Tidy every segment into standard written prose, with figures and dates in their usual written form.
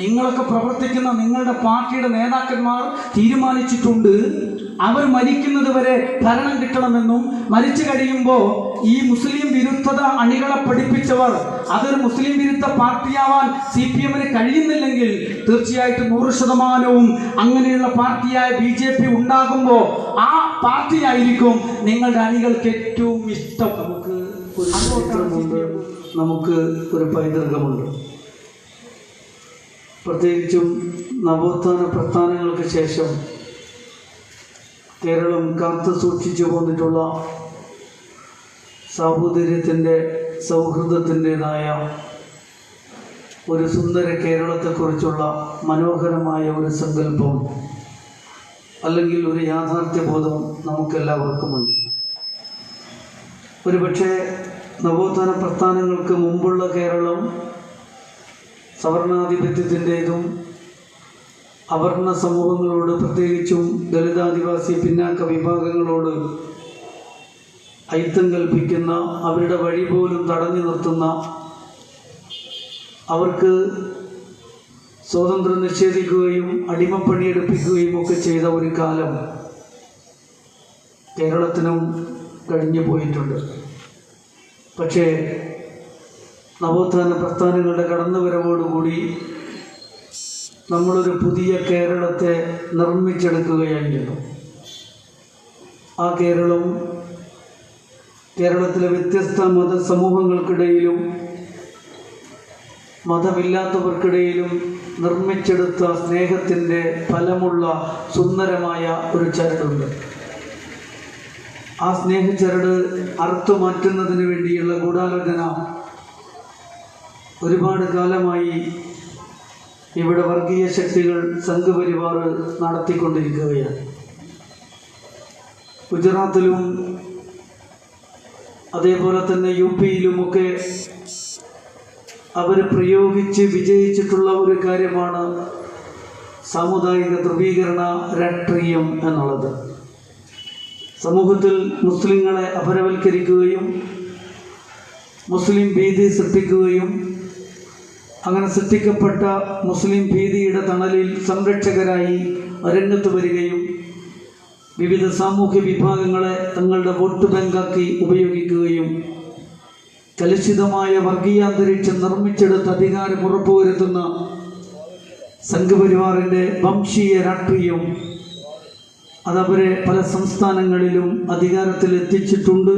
നിങ്ങളൊക്കെ പ്രവർത്തിക്കുന്ന നിങ്ങളുടെ പാർട്ടിയുടെ നേതാക്കന്മാർ തീരുമാനിച്ചിട്ടുണ്ട്, അവർ മരിക്കുന്നത് വരെ ഭരണം കിട്ടണമെന്നും മരിച്ചു കഴിയുമ്പോൾ ഈ മുസ്ലിം വിരുദ്ധത അണികളെ പഠിപ്പിച്ചവർ അതൊരു മുസ്ലിം വിരുദ്ധ പാർട്ടിയാവാൻ CPM-ന് കഴിയുന്നില്ലെങ്കിൽ തീർച്ചയായിട്ടും 100% അങ്ങനെയുള്ള പാർട്ടിയായ BJP ഉണ്ടാകുമ്പോൾ ആ പാർട്ടിയായിരിക്കും നിങ്ങളുടെ അണികൾക്ക് ഏറ്റവും ഇഷ്ടം. നമുക്ക് ഒരു പൈതൃകമുണ്ട്. പ്രത്യേകിച്ചും നവോത്ഥാന പ്രസ്ഥാനങ്ങൾക്ക് ശേഷം കേരളം കാത്തു സൂക്ഷിച്ചു പോന്നിട്ടുള്ള സാഹോദര്യത്തിൻ്റെ സൗഹൃദത്തിൻ്റെതായ ഒരു സുന്ദര കേരളത്തെക്കുറിച്ചുള്ള മനോഹരമായ ഒരു സങ്കല്പം അല്ലെങ്കിൽ ഒരു യാഥാർത്ഥ്യബോധം നമുക്കെല്ലാവർക്കുമുണ്ട്. ഒരുപക്ഷെ നവോത്ഥാന പ്രസ്ഥാനങ്ങൾക്ക് മുമ്പുള്ള കേരളം സവർണാധിപത്യത്തിൻ്റെതും അവർണ സമൂഹങ്ങളോട്, പ്രത്യേകിച്ചും ദളിതാദിവാസി പിന്നാക്ക വിഭാഗങ്ങളോട് ഐത്തം കൽപ്പിക്കുന്ന, അവരുടെ വഴി പോലും തടഞ്ഞു നിർത്തുന്ന, അവർക്ക് സ്വാതന്ത്ര്യം നിഷേധിക്കുകയും അടിമപ്പണിയെടുപ്പിക്കുകയും ഒക്കെ ചെയ്ത ഒരു കാലം കേരളത്തിനും കഴിഞ്ഞു പോയിട്ടുണ്ട്. പക്ഷേ നവോത്ഥാന പ്രസ്ഥാനങ്ങളുടെ കടന്നുവരവോടുകൂടി നമ്മളൊരു പുതിയ കേരളത്തെ നിർമ്മിച്ചെടുക്കുകയായിരുന്നു. ആ കേരളത്തിലെ വ്യത്യസ്ത മതസമൂഹങ്ങൾക്കിടയിലും മതമില്ലാത്തവർക്കിടയിലും നിർമ്മിച്ചെടുത്ത സ്നേഹത്തിൻ്റെ ഫലമുള്ള സുന്ദരമായ ഒരു ചരടുണ്ട്. ആ സ്നേഹച്ചരട് അറുത്തുമാറ്റുന്നതിന് വേണ്ടിയുള്ള ഗൂഢാലോചന ഒരുപാട് കാലമായി ഇവിടെ വർഗീയ ശക്തികൾ, സംഘപരിവാർ നടത്തിക്കൊണ്ടിരിക്കുകയാണ്. ഗുജറാത്തിലും അതേപോലെ തന്നെ UP-യിലുമൊക്കെ അവർ പ്രയോഗിച്ച് വിജയിച്ചിട്ടുള്ള ഒരു കാര്യമാണ് സാമുദായിക ധ്രുവീകരണ രാഷ്ട്രീയം എന്നുള്ളത്. സമൂഹത്തിൽ മുസ്ലിങ്ങളെ അപരവൽക്കരിക്കുകയും മുസ്ലിം ഭീതി സൃഷ്ടിക്കുകയും അങ്ങനെ സൃഷ്ടിക്കപ്പെട്ട മുസ്ലിം ഭീതിയുടെ തണലിൽ സംരക്ഷകരായി രംഗത്ത് വരികയും വിവിധ സാമൂഹ്യ വിഭാഗങ്ങളെ തങ്ങളുടെ വോട്ട് ബാങ്കാക്കി ഉപയോഗിക്കുകയും കലുഷിതമായ വർഗീയാന്തരീക്ഷം നിർമ്മിച്ചെടുത്ത് അധികാരം ഉറപ്പുവരുത്തുന്ന സംഘപരിവാറിൻ്റെ വംശീയ രാഷ്ട്രീയം അതവരെ പല സംസ്ഥാനങ്ങളിലും അധികാരത്തിലെത്തിച്ചിട്ടുണ്ട്.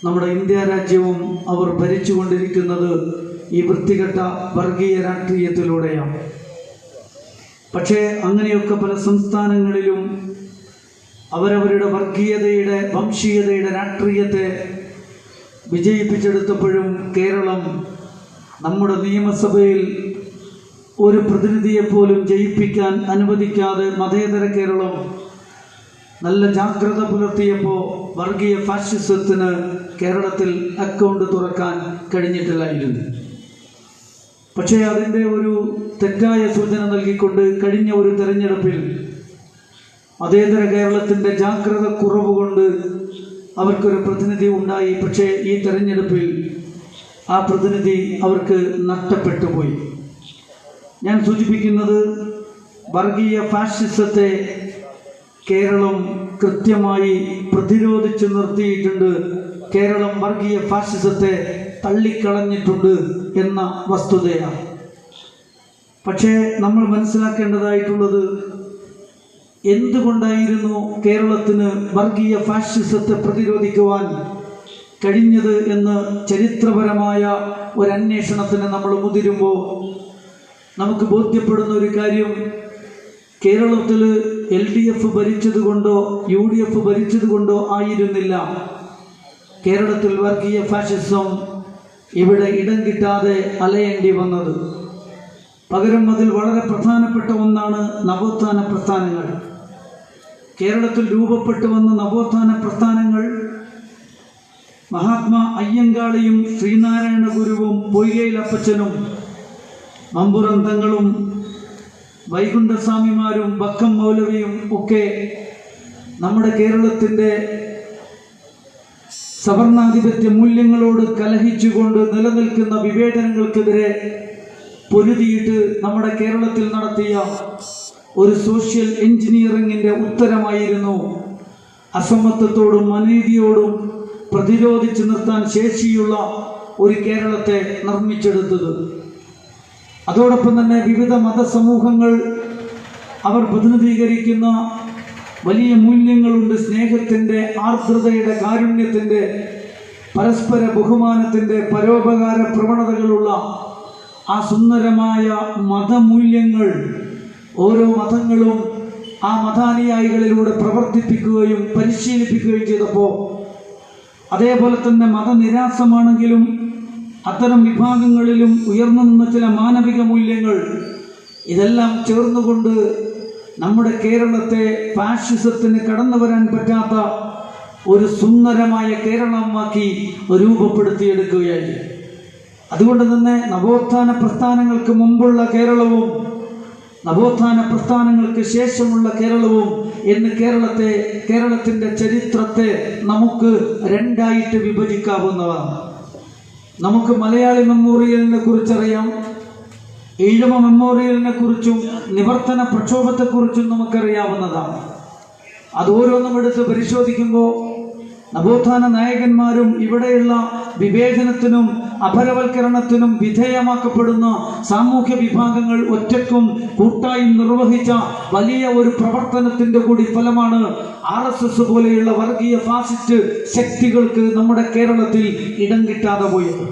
നമ്മുടെ ഇന്ത്യ രാജ്യവും അവർ ഭരിച്ചുകൊണ്ടിരിക്കുന്നത് ഈ വൃത്തികെട്ട വർഗീയ രാഷ്ട്രീയത്തിലൂടെയാണ്. പക്ഷേ അങ്ങനെയൊക്കെ പല സംസ്ഥാനങ്ങളിലും അവരവരുടെ വർഗീയതയുടെ, വംശീയതയുടെ രാഷ്ട്രീയത്തെ വിജയിപ്പിച്ചെടുത്തപ്പോഴും കേരളം നമ്മുടെ നിയമസഭയിൽ ഒരു പ്രതിനിധിയെപ്പോലും ജയിപ്പിക്കാൻ അനുവദിക്കാതെ മതേതര കേരളം നല്ല ജാഗ്രത പുലർത്തിയപ്പോൾ വർഗീയ ഫാഷിസത്തിന് കേരളത്തിൽ അക്കൗണ്ട് തുറക്കാൻ കഴിഞ്ഞിട്ടില്ലായിരുന്നു. പക്ഷേ അതിൻ്റെ ഒരു തെറ്റായ സൂചന നൽകിക്കൊണ്ട് കഴിഞ്ഞ ഒരു തെരഞ്ഞെടുപ്പിൽ മതേതര കേരളത്തിൻ്റെ ജാഗ്രത കുറവ് കൊണ്ട് അവർക്കൊരു പ്രതിനിധി ഉണ്ടായി. പക്ഷേ ഈ തെരഞ്ഞെടുപ്പിൽ ആ പ്രതിനിധി അവർക്ക് നഷ്ടപ്പെട്ടു പോയി. ഞാൻ സൂചിപ്പിക്കുന്നത് വർഗീയ ഫാഷിസത്തെ കേരളം കൃത്യമായി പ്രതിരോധിച്ചു നിർത്തിയിട്ടുണ്ട്. കേരളം വർഗീയ ഫാഷിസത്തെ തള്ളിക്കളഞ്ഞിട്ടുണ്ട് എന്ന വസ്തുതയാണ്. പക്ഷേ നമ്മൾ മനസ്സിലാക്കേണ്ടതായിട്ടുള്ളത് എന്തുകൊണ്ടായിരുന്നു കേരളത്തിന് വർഗീയ ഫാഷിസത്തെ പ്രതിരോധിക്കുവാൻ കഴിഞ്ഞത് എന്ന് ചരിത്രപരമായ ഒരു അന്വേഷണത്തിന് നമ്മൾ മുതിരുമ്പോൾ നമുക്ക് ബോധ്യപ്പെടുന്ന ഒരു കാര്യം, കേരളത്തിൽ LDF ഭരിച്ചതുകൊണ്ടോ UDF ഭരിച്ചതുകൊണ്ടോ ആയിരുന്നില്ല കേരളത്തിൽ വർഗീയ ഫാഷിസം ഇവിടെ ഇടം കിട്ടാതെ അലയേണ്ടി വന്നത്. പകരം അതിൽ വളരെ പ്രധാനപ്പെട്ട ഒന്നാണ് നവോത്ഥാന പ്രസ്ഥാനങ്ങൾ. കേരളത്തിൽ രൂപപ്പെട്ടു വന്ന നവോത്ഥാന പ്രസ്ഥാനങ്ങൾ മഹാത്മാ അയ്യങ്കാളിയും ശ്രീനാരായണ ഗുരുവും പൊയ്കയിൽ അപ്പച്ചനും മമ്പുറം തങ്ങളും വൈകുണ്ഠസ്വാമിമാരും വക്കം മൗലവിയും ഒക്കെ നമ്മുടെ കേരളത്തിൻ്റെ സവർണാധിപത്യ മൂല്യങ്ങളോട് കലഹിച്ചുകൊണ്ട് നിലനിൽക്കുന്ന വിവേചനങ്ങൾക്കെതിരെ പൊരുതിയിട്ട് നമ്മുടെ കേരളത്തിൽ നടത്തിയ ഒരു സോഷ്യൽ എഞ്ചിനീയറിംഗിൻ്റെ ഉത്തരമായിരുന്നു അസമത്വത്തോടും അനീതിയോടും പ്രതിരോധിച്ചു നിർത്താൻ ശേഷിയുള്ള ഒരു കേരളത്തെ നിർമ്മിച്ചെടുത്തത്. അതോടൊപ്പം തന്നെ വിവിധ മതസമൂഹങ്ങൾ അവർ പ്രതിനിധീകരിക്കുന്ന വലിയ മൂല്യങ്ങളുണ്ട്. സ്നേഹത്തിൻ്റെ, ആർദ്രതയുടെ, കാരുണ്യത്തിൻ്റെ, പരസ്പര ബഹുമാനത്തിൻ്റെ, പരോപകാര പ്രവണതകളുള്ള ആ സുന്ദരമായ മതമൂല്യങ്ങൾ ഓരോ മതങ്ങളും ആ മതാനുയായികളിലൂടെ പ്രവർത്തിപ്പിക്കുകയും പരിശീലിപ്പിക്കുകയും ചെയ്തപ്പോൾ, അതേപോലെ തന്നെ മതനിരാസമാണെങ്കിലും അത്തരം വിഭാഗങ്ങളിലും ഉയർന്നു നിന്ന ചില മാനവിക മൂല്യങ്ങൾ ഇതെല്ലാം ചേർന്നുകൊണ്ട് നമ്മുടെ കേരളത്തെ ഫാഷിസത്തിന് കടന്നു വരാൻ പറ്റാത്ത ഒരു സുന്ദരമായ കേരളമാക്കി രൂപപ്പെടുത്തിയെടുക്കുകയായി. അതുകൊണ്ട് തന്നെ നവോത്ഥാന പ്രസ്ഥാനങ്ങൾക്ക് മുമ്പുള്ള കേരളവും നവോത്ഥാന പ്രസ്ഥാനങ്ങൾക്ക് ശേഷമുള്ള കേരളവും എന്ന് കേരളത്തിൻ്റെ ചരിത്രത്തെ നമുക്ക് രണ്ടായിട്ട് വിഭജിക്കാവുന്നതാണ്. നമുക്ക് മലയാളി മെമ്മോറിയലിനെ കുറിച്ചറിയാം, ഈഴവ മെമ്മോറിയലിനെ കുറിച്ചും നിവർത്തന പ്രക്ഷോഭത്തെക്കുറിച്ചും നമുക്കറിയാവുന്നതാണ്. അത് ഓരോന്നും എടുത്ത് പരിശോധിക്കുമ്പോൾ നവോത്ഥാന നായകന്മാരും ഇവിടെയുള്ള വിവേചനത്തിനും അപരവൽക്കരണത്തിനും വിധേയമാക്കപ്പെടുന്ന സാമൂഹ്യ വിഭാഗങ്ങൾ ഒറ്റക്കും കൂട്ടായും നിർവഹിച്ച വലിയ ഒരു പ്രവർത്തനത്തിൻ്റെ കൂടി ഫലമാണ് RSS പോലെയുള്ള വർഗീയ ഫാസിസ്റ്റ് ശക്തികൾക്ക് നമ്മുടെ കേരളത്തിൽ ഇടം കിട്ടാതെ പോയത്.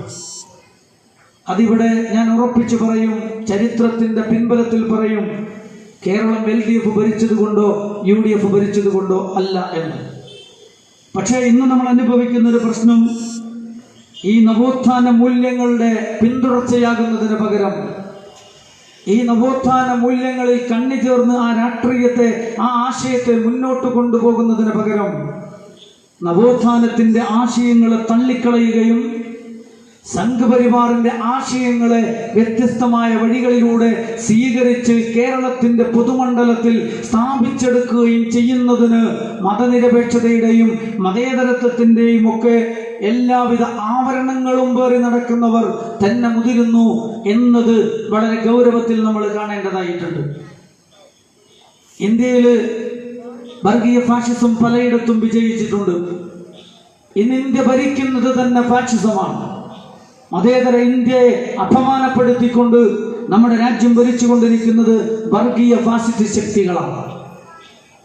അതിവിടെ ഞാൻ ഉറപ്പിച്ചു പറയും, ചരിത്രത്തിൻ്റെ പിൻബലത്തിൽ പറയും, കേരളം LDF ഭരിച്ചത് കൊണ്ടോ UDF ഭരിച്ചത് കൊണ്ടോ അല്ല എന്ന്. പക്ഷേ ഇന്ന് നമ്മൾ അനുഭവിക്കുന്ന ഒരു പ്രശ്നം, ഈ നവോത്ഥാന മൂല്യങ്ങളുടെ പിന്തുടർച്ചയാകുന്നതിന് പകരം ഈ നവോത്ഥാന മൂല്യങ്ങളിൽ കണ്ണിചേർന്ന് ആ രാഷ്ട്രീയത്തെ, ആ ആശയത്തെ മുന്നോട്ട് കൊണ്ടുപോകുന്നതിന് പകരം നവോത്ഥാനത്തിൻ്റെ ആശയങ്ങളെ തള്ളിക്കളയുകയും സംഘപരിവാറിന്റെ ആശയങ്ങളെ വ്യത്യസ്തമായ വഴികളിലൂടെ സ്വീകരിച്ച് കേരളത്തിന്റെ പൊതുമണ്ഡലത്തിൽ സ്ഥാപിച്ചെടുക്കുകയും ചെയ്യുന്നതിന് മതനിരപേക്ഷതയുടെയും മതേതരത്വത്തിൻ്റെയും ഒക്കെ എല്ലാവിധ ആവരണങ്ങളും പേറി നടക്കുന്നവർ തന്നെ മുതിരുന്നു എന്നത് വളരെ ഗൗരവത്തിൽ നമ്മൾ കാണേണ്ടതായിട്ടുണ്ട്. ഇന്ത്യയിൽ വർഗീയ ഫാഷിസം പലയിടത്തും വിജയിച്ചിട്ടുണ്ട്. ഇന്ന് ഇന്ത്യ ഭരിക്കുന്നത് തന്നെ ഫാഷിസമാണ്. മതേതര ഇന്ത്യയെ അപമാനപ്പെടുത്തിക്കൊണ്ട് നമ്മുടെ രാജ്യം ഭരിച്ചുകൊണ്ടിരിക്കുന്നത് വർഗീയ ഫാസിസ്റ്റ് ശക്തികളാണ്.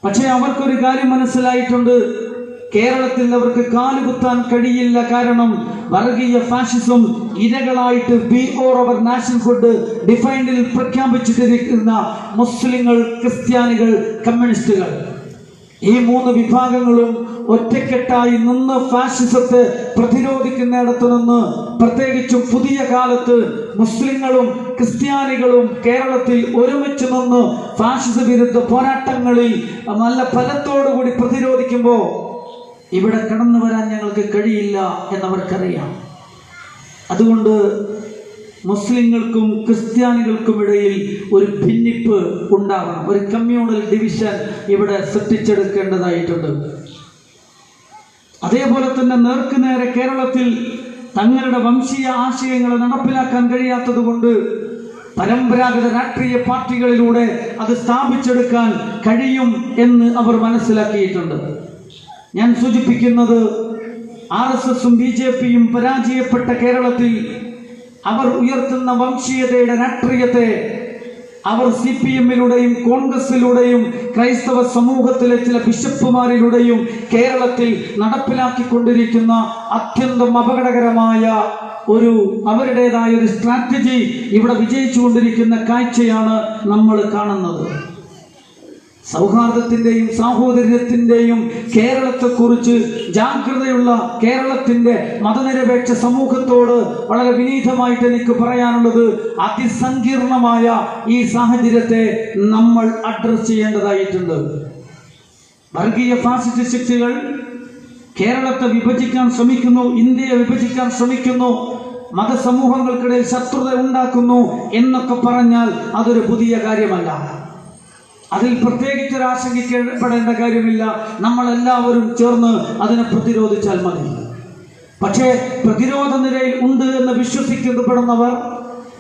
പക്ഷേ അവർക്കൊരു കാര്യം മനസ്സിലായിട്ടുണ്ട്, കേരളത്തിൽ അവർക്ക് കാലുകുത്താൻ കഴിയില്ല. കാരണം വർഗീയ ഫാഷിസം ഇരകളായിട്ട് അവർ നാഷൻഹുഡ് ഡിഫൈൻഡിൽ പ്രഖ്യാപിച്ചിട്ടിരിക്കുന്ന മുസ്ലിങ്ങൾ, ക്രിസ്ത്യാനികൾ, കമ്മ്യൂണിസ്റ്റുകൾ, ഈ മൂന്ന് വിഭാഗങ്ങളും ഒറ്റക്കെട്ടായി നിന്ന് ഫാഷിസത്തെ പ്രതിരോധിക്കുന്നിടത്തു നിന്ന്, പ്രത്യേകിച്ചും പുതിയ കാലത്ത് മുസ്ലിങ്ങളും ക്രിസ്ത്യാനികളും കേരളത്തിൽ ഒരുമിച്ച് നിന്ന് ഫാഷിസ വിരുദ്ധ പോരാട്ടങ്ങളിൽ നല്ല ഫലത്തോടുകൂടി പ്രതിരോധിക്കുമ്പോൾ ഇവിടെ കടന്നു വരാൻ ഞങ്ങൾക്ക് കഴിയില്ല എന്നവർക്കറിയാം. അതുകൊണ്ട് മുസ്ലിങ്ങൾക്കും ക്രിസ്ത്യാനികൾക്കും ഇടയിൽ ഒരു ഭിന്നിപ്പ് ഉണ്ടാവണം, ഒരു കമ്മ്യൂണൽ ഡിവിഷൻ ഇവിടെ സൃഷ്ടിച്ചെടുക്കേണ്ടതായിട്ടുണ്ട്. അതേപോലെ തന്നെ നേർക്കുനേരെ കേരളത്തിൽ തങ്ങളുടെ വംശീയ ആശയങ്ങളെ നടപ്പിലാക്കാൻ കഴിയാത്തത് കൊണ്ട് പരമ്പരാഗത രാഷ്ട്രീയ പാർട്ടികളിലൂടെ അത് സ്ഥാപിച്ചെടുക്കാൻ കഴിയും എന്ന് അവർ മനസ്സിലാക്കിയിട്ടുണ്ട്. ഞാൻ സൂചിപ്പിക്കുന്നത്, RSSും BJPയും പരാജയപ്പെട്ട കേരളത്തിൽ അവർ ഉയർത്തുന്ന വംശീയതയുടെ രാഷ്ട്രീയത്തെ അവർ CPMലൂടെയും കോൺഗ്രസിലൂടെയും ക്രൈസ്തവ സമൂഹത്തിലെ ചില ബിഷപ്പുമാരിലൂടെയും കേരളത്തിൽ നടപ്പിലാക്കിക്കൊണ്ടിരിക്കുന്ന അത്യന്തം അപകടകരമായ ഒരു അവരുടേതായ ഒരു സ്ട്രാറ്റജി ഇവിടെ വിജയിച്ചുകൊണ്ടിരിക്കുന്ന കാഴ്ചയാണ് നമ്മൾ കാണുന്നത്. സൗഹാർദ്ദത്തിൻ്റെയും സാഹോദര്യത്തിൻ്റെയും കേരളത്തെക്കുറിച്ച് ജാഗ്രതയുള്ള കേരളത്തിൻ്റെ മതനിരപേക്ഷ സമൂഹത്തോട് വളരെ വിനീതമായിട്ട് എനിക്ക് പറയാനുള്ളത്, അതിസങ്കീർണമായ ഈ സാഹചര്യത്തെ നമ്മൾ അഡ്രസ് ചെയ്യേണ്ടതായിട്ടുണ്ട്. വർഗീയ ഫാസിസ്റ്റ് ശക്തികൾ കേരളത്തെ വിഭജിക്കാൻ ശ്രമിക്കുന്നു, ഇന്ത്യയെ വിഭജിക്കാൻ ശ്രമിക്കുന്നു, മതസമൂഹങ്ങൾക്കിടയിൽ ശത്രുത ഉണ്ടാക്കുന്നു എന്നൊക്കെ പറഞ്ഞാൽ അതൊരു പുതിയ കാര്യമല്ല. അതിൽ പ്രത്യേകിച്ചൊരു ആശങ്കപ്പെടേണ്ട കാര്യമില്ല. നമ്മളെല്ലാവരും ചേർന്ന് അതിനെ പ്രതിരോധിച്ചാൽ മതി. പക്ഷേ പ്രതിരോധ നിരയിൽ ഉണ്ട് എന്ന് വിശ്വസിക്കപ്പെടുന്നവർ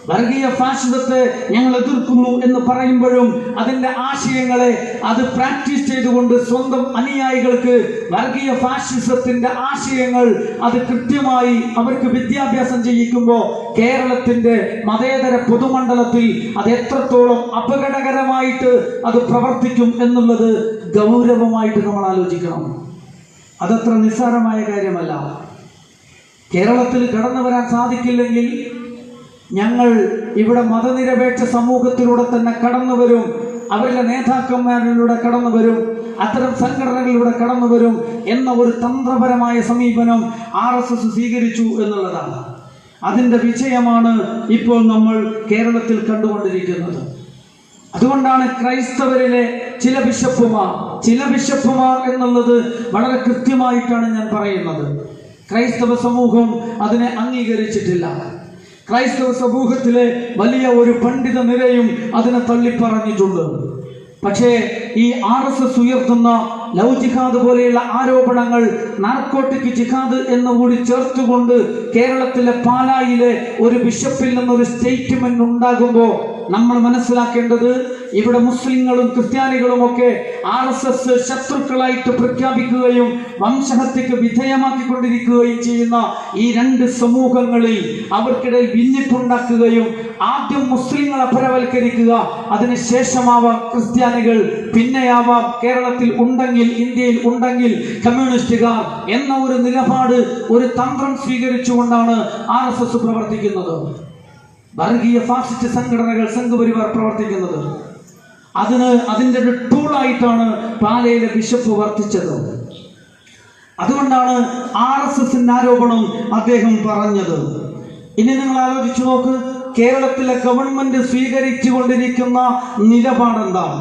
വർഗീയ ഫാഷിസത്തെ ഞങ്ങൾ എതിർക്കുന്നു എന്ന് പറയുമ്പോഴും അതിൻ്റെ ആശയങ്ങളെ അത് പ്രാക്ടീസ് ചെയ്തുകൊണ്ട് സ്വന്തം അനുയായികൾക്ക് വർഗീയ ഫാഷിസത്തിന്റെ ആശയങ്ങൾ അത് കൃത്യമായി അവർക്ക് വിദ്യാഭ്യാസം ചെയ്യിക്കുമ്പോൾ കേരളത്തിന്റെ മതേതര പൊതുമണ്ഡലത്തിൽ അത് എത്രത്തോളം അപകടകരമായിട്ട് അത് പ്രവർത്തിക്കും എന്നുള്ളത് ഗൗരവമായിട്ട് നമ്മൾ ആലോചിക്കണം. അതത്ര നിസ്സാരമായ കാര്യമല്ല. കേരളത്തിൽ കടന്നു വരാൻ സാധിക്കില്ലെങ്കിൽ ഞങ്ങൾ ഇവിടെ മതനിരപേക്ഷ സമൂഹത്തിലൂടെ തന്നെ കടന്നു വരും, അവരുടെ നേതാക്കന്മാരിലൂടെ കടന്നു വരും, അത്തരം സംഘടനകളിലൂടെ കടന്നു വരും എന്ന ഒരു തന്ത്രപരമായ സമീപനം RSS സ്വീകരിച്ചു എന്നുള്ളതാണ്. അതിൻ്റെ വിജയമാണ് ഇപ്പോൾ നമ്മൾ കേരളത്തിൽ കണ്ടുകൊണ്ടിരിക്കുന്നത്. അതുകൊണ്ടാണ് ക്രൈസ്തവരിലെ ചില ബിഷപ്പുമാർ എന്നുള്ളത് വളരെ കൃത്യമായിട്ടാണ് ഞാൻ പറയുന്നത്. ക്രൈസ്തവ സമൂഹം അതിനെ അംഗീകരിച്ചിട്ടില്ല. ക്രൈസ്തവ സമൂഹത്തിലെ വലിയ ഒരു പണ്ഡിത നിരയും അതിനെ തള്ളിപ്പറഞ്ഞിട്ടുണ്ട്. പക്ഷേ ഈ RSS ഉയർത്തുന്ന ലവ് ജിഹാദ് പോലെയുള്ള ആരോപണങ്ങൾ, നാർക്കോട്ടിക് ജിഹാദ് എന്നുകൂടി ചേർത്തുകൊണ്ട് കേരളത്തിലെ പാലായിലെ ഒരു ബിഷപ്പിൽ നിന്നൊരു സ്റ്റേറ്റ്മെന്റ് ഉണ്ടാകുമ്പോൾ നമ്മൾ മനസ്സിലാക്കേണ്ടത് ഇവിടെ മുസ്ലിങ്ങളും ക്രിസ്ത്യാനികളും ഒക്കെ RSS ശത്രുക്കളായിട്ട് പ്രഖ്യാപിക്കുകയും വംശഹത്യക്ക് വിധേയമാക്കിക്കൊണ്ടിരിക്കുകയും ചെയ്യുന്ന ഈ രണ്ട് സമൂഹങ്ങളിൽ അവർക്കിടയിൽ ഭിന്നിപ്പുണ്ടാക്കുകയും ആദ്യം മുസ്ലിങ്ങൾ അപരവൽക്കരിക്കുക, അതിനുശേഷമാവാം ക്രിസ്ത്യാനികൾ, പിന്നെയാവാം കേരളത്തിൽ ഉണ്ടെങ്കിൽ, ഇന്ത്യയിൽ ഉണ്ടെങ്കിൽ കമ്മ്യൂണിസ്റ്റുകാർ എന്ന ഒരു നിലപാട്, ഒരു തന്ത്രം സ്വീകരിച്ചുകൊണ്ടാണ് RSS പ്രവർത്തിക്കുന്നത്. വർഗീയ ഫാസിസ്റ്റ് സംഘടനകൾ, സംഘപരിവാർ പ്രവർത്തിക്കുന്നത് അതിൻ്റെ ഒരു ടൂളായിട്ടാണ് പാലയിലെ ബിഷപ്പ് വർത്തിച്ചത്. അതുകൊണ്ടാണ് RSSന്റെ ആരോപണം അദ്ദേഹം പറഞ്ഞത്. ഇനി നിങ്ങൾ ആലോചിച്ചു നോക്ക്, കേരളത്തിലെ ഗവൺമെന്റ് സ്വീകരിച്ചു കൊണ്ടിരിക്കുന്ന നിലപാടെന്താണ്?